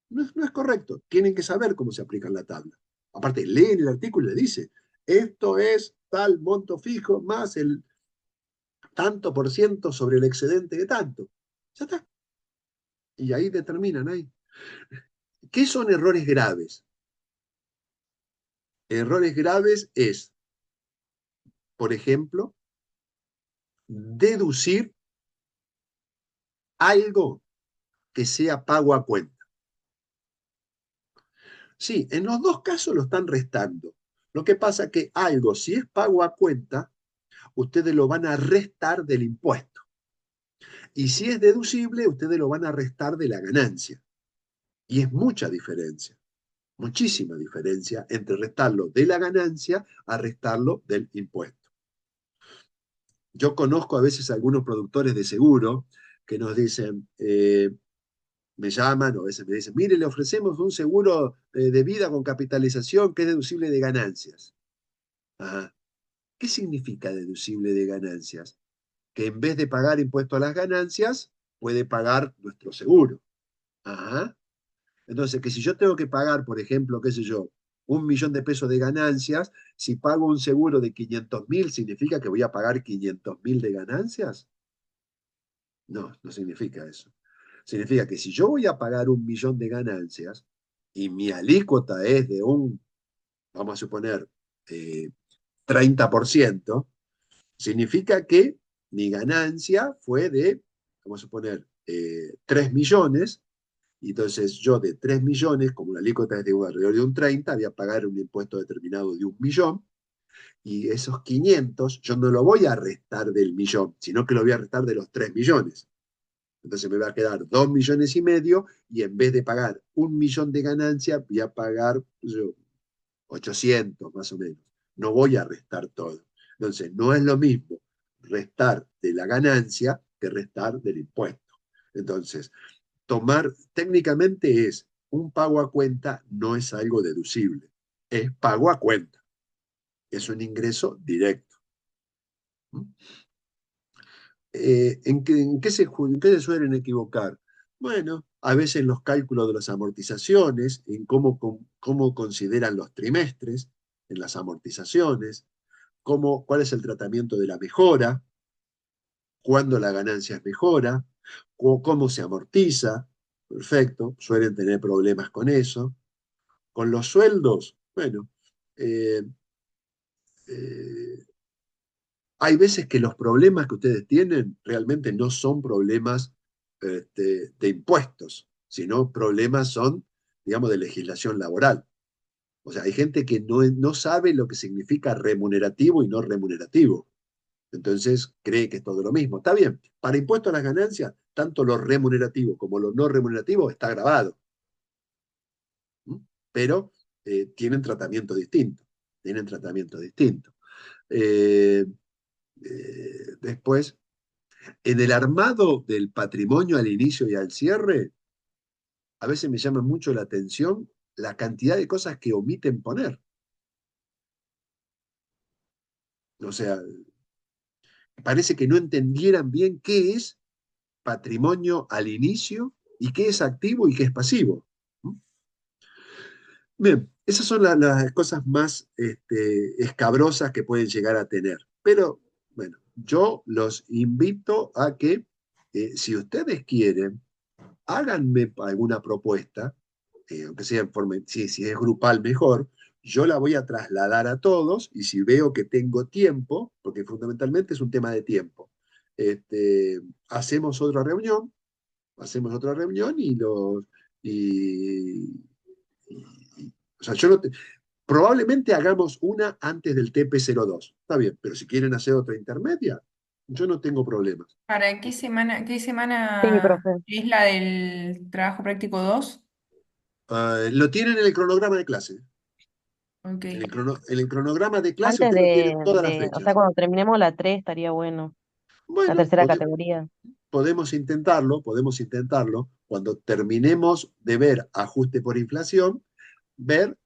No es correcto, tienen que saber cómo se aplica la tabla. Aparte, leen el artículo y le dice, esto es tal monto fijo más el tanto por ciento sobre el excedente de tanto. Ya está. Y ahí determinan ahí. ¿Qué son errores graves? Errores graves es, por ejemplo, deducir algo que sea pago a cuenta. Sí, en los dos casos lo están restando. Lo que pasa es que algo, si es pago a cuenta, ustedes lo van a restar del impuesto. Y si es deducible, ustedes lo van a restar de la ganancia. Y es mucha diferencia, muchísima diferencia entre restarlo de la ganancia a restarlo del impuesto. Yo conozco a veces a algunos productores de seguro que nos dicen, me llaman o a veces me dicen, mire, le ofrecemos un seguro de vida con capitalización que es deducible de ganancias. Ajá. ¿Qué significa deducible de ganancias? Que en vez de pagar impuesto a las ganancias, puede pagar nuestro seguro. Ajá. Entonces, que si yo tengo que pagar, por ejemplo, qué sé yo, 1 millón de pesos de ganancias, si pago un seguro de 500.000, ¿significa que voy a pagar 500.000 de ganancias? No, no significa eso. Significa que si yo voy a pagar 1 millón de ganancias y mi alícuota es de vamos a suponer, 30%, significa que mi ganancia fue de, vamos a suponer, 3 millones, y entonces yo de 3 millones, como la alícuota es de alrededor de un 30, voy a pagar un impuesto determinado de 1 millón, y esos 500 yo no lo voy a restar del millón, sino que lo voy a restar de los 3 millones. Entonces me va a quedar 2,5 millones, y en vez de pagar 1 millón de ganancia, voy a pagar 800 más o menos. No voy a restar todo. Entonces, no es lo mismo restar de la ganancia que restar del impuesto. Entonces, técnicamente es un pago a cuenta, no es algo deducible, es pago a cuenta, es un ingreso directo. ¿En qué se suelen equivocar? Bueno, a veces en los cálculos de las amortizaciones, en cómo consideran los trimestres en las amortizaciones, cuál es el tratamiento de la mejora, cuándo la ganancia es mejora, cómo se amortiza. Perfecto, suelen tener problemas con eso. Con los sueldos, bueno, eh, eh, hay veces que los problemas que ustedes tienen realmente no son problemas de impuestos, sino problemas son, digamos, de legislación laboral. O sea, hay gente que no sabe lo que significa remunerativo y no remunerativo. Entonces cree que es todo lo mismo. Está bien, para impuesto a las ganancias, tanto lo remunerativo como lo no remunerativo está grabado. ¿Mm? Pero tienen tratamiento distinto. Tienen tratamiento distinto. Eh, Después, en el armado del patrimonio al inicio y al cierre, a veces me llama mucho la atención la cantidad de cosas que omiten poner. O sea, parece que no entendieran bien qué es patrimonio al inicio y qué es activo y qué es pasivo. Bien, esas son las cosas más escabrosas que pueden llegar a tener. Pero bueno, yo los invito a que, si ustedes quieren, háganme alguna propuesta, aunque sea en forma, si es grupal mejor, yo la voy a trasladar a todos, y si veo que tengo tiempo, porque fundamentalmente es un tema de tiempo, este, hacemos otra reunión, y, o sea, probablemente hagamos una antes del TP02, está bien, pero si quieren hacer otra intermedia, yo no tengo problemas. ¿Para qué Sí, semana profe. es la del trabajo práctico 2? Lo tienen en el cronograma de clase. Ok. En el cronograma de clase Antes usted lo tiene todas las o sea, fechas. cuando terminemos la 3 estaría bueno. La Bueno, tercera categoría. podemos intentarlo. Cuando terminemos de ver ajuste por inflación, ver,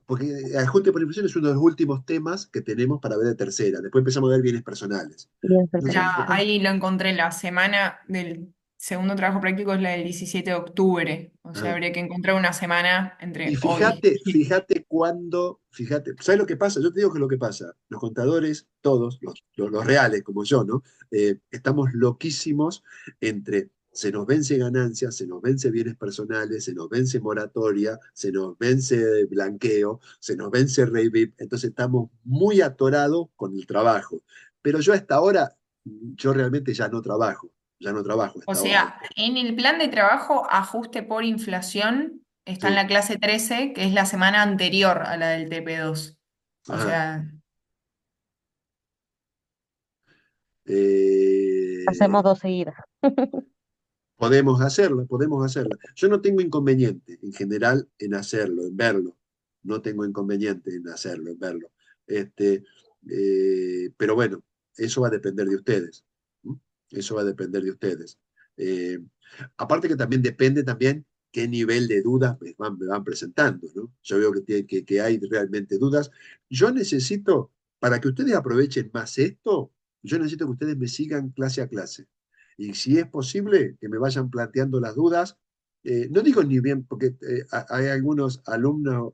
porque ajuste por inflación es uno de los últimos temas que tenemos para ver de tercera. Después empezamos a ver bienes personales. Bien, Entonces, Ya, perfecto. ahí lo encontré. La semana del segundo trabajo práctico es la del 17 de octubre. O sea, ah, habría que encontrar una semana y entre hoy. fíjate, ¿sabes lo que pasa? Yo te digo que es lo que pasa. Los contadores, todos, los reales como yo, ¿no? Estamos loquísimos entre se nos vence ganancias, se nos vence bienes personales, se nos vence moratoria, se nos vence blanqueo, se nos vence rey VIP. Entonces estamos muy atorados con el trabajo. Pero yo a esta hora, yo realmente ya no trabajo a O esta hora. sea, en el plan de trabajo, ajuste por inflación, está en Sí, la clase 13, que es la semana anterior a la del TP2. O ajá. sea, Eh, Hacemos dos seguidas. podemos hacerla. Yo no tengo inconveniente en general en hacerlo, en verlo. No tengo inconveniente en hacerlo, en verlo. Este, pero bueno, eso va a depender de ustedes. ¿Mm? Eso va a depender de ustedes. Aparte que también depende también qué nivel de dudas me van presentando, ¿no? Yo veo que hay realmente dudas. Yo necesito, para que ustedes aprovechen más esto, yo necesito que ustedes me sigan clase a clase. Y si es posible, que me vayan planteando las dudas. No digo ni bien, porque hay algunos alumnos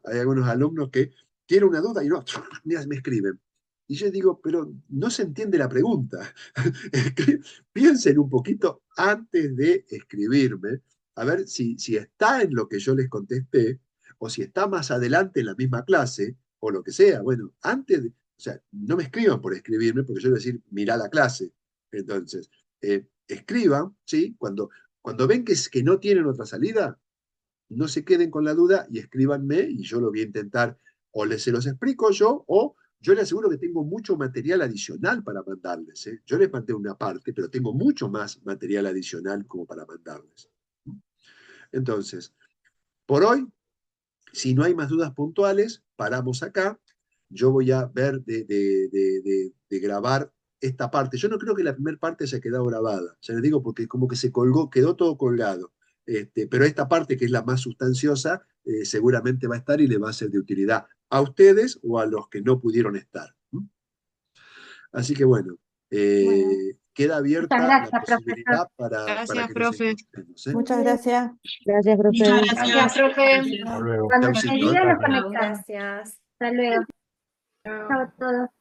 que tienen una duda y no, mira, me escriben. Y yo digo, pero no se entiende la pregunta. Piensen un poquito antes de escribirme, a ver si está en lo que yo les contesté, o si está más adelante en la misma clase, o lo que sea. Bueno, o sea, no me escriban por escribirme, porque yo voy a decir, mirá la clase. Entonces, escriban, ¿sí? Cuando ven que no tienen otra salida, no se queden con la duda y escríbanme y yo lo voy a intentar, o se los explico yo, o yo les aseguro que tengo mucho material adicional para mandarles. ¿Eh? Yo les mandé una parte, pero tengo mucho más material adicional como para mandarles. Entonces, por hoy, si no hay más dudas puntuales, paramos acá. Yo voy a ver de grabar esta parte. Yo no creo que la primera parte haya quedado grabada, ya les digo, porque como que se colgó, quedó todo colgado. Pero esta parte, que es la más sustanciosa, seguramente va a estar y le va a ser de utilidad a ustedes o a los que no pudieron estar. Así que bueno, Bueno, queda muchas abierta la gracias, profesor. posibilidad para Gracias, que nos profe. encontremos. ¿Eh? Muchas gracias. Gracias, profe. Gracias, profe. Hasta luego. Cuando se Chaucito, ¿eh? diga, nos Chao. conectamos. Gracias. Hasta luego. Chao. Chao a todos.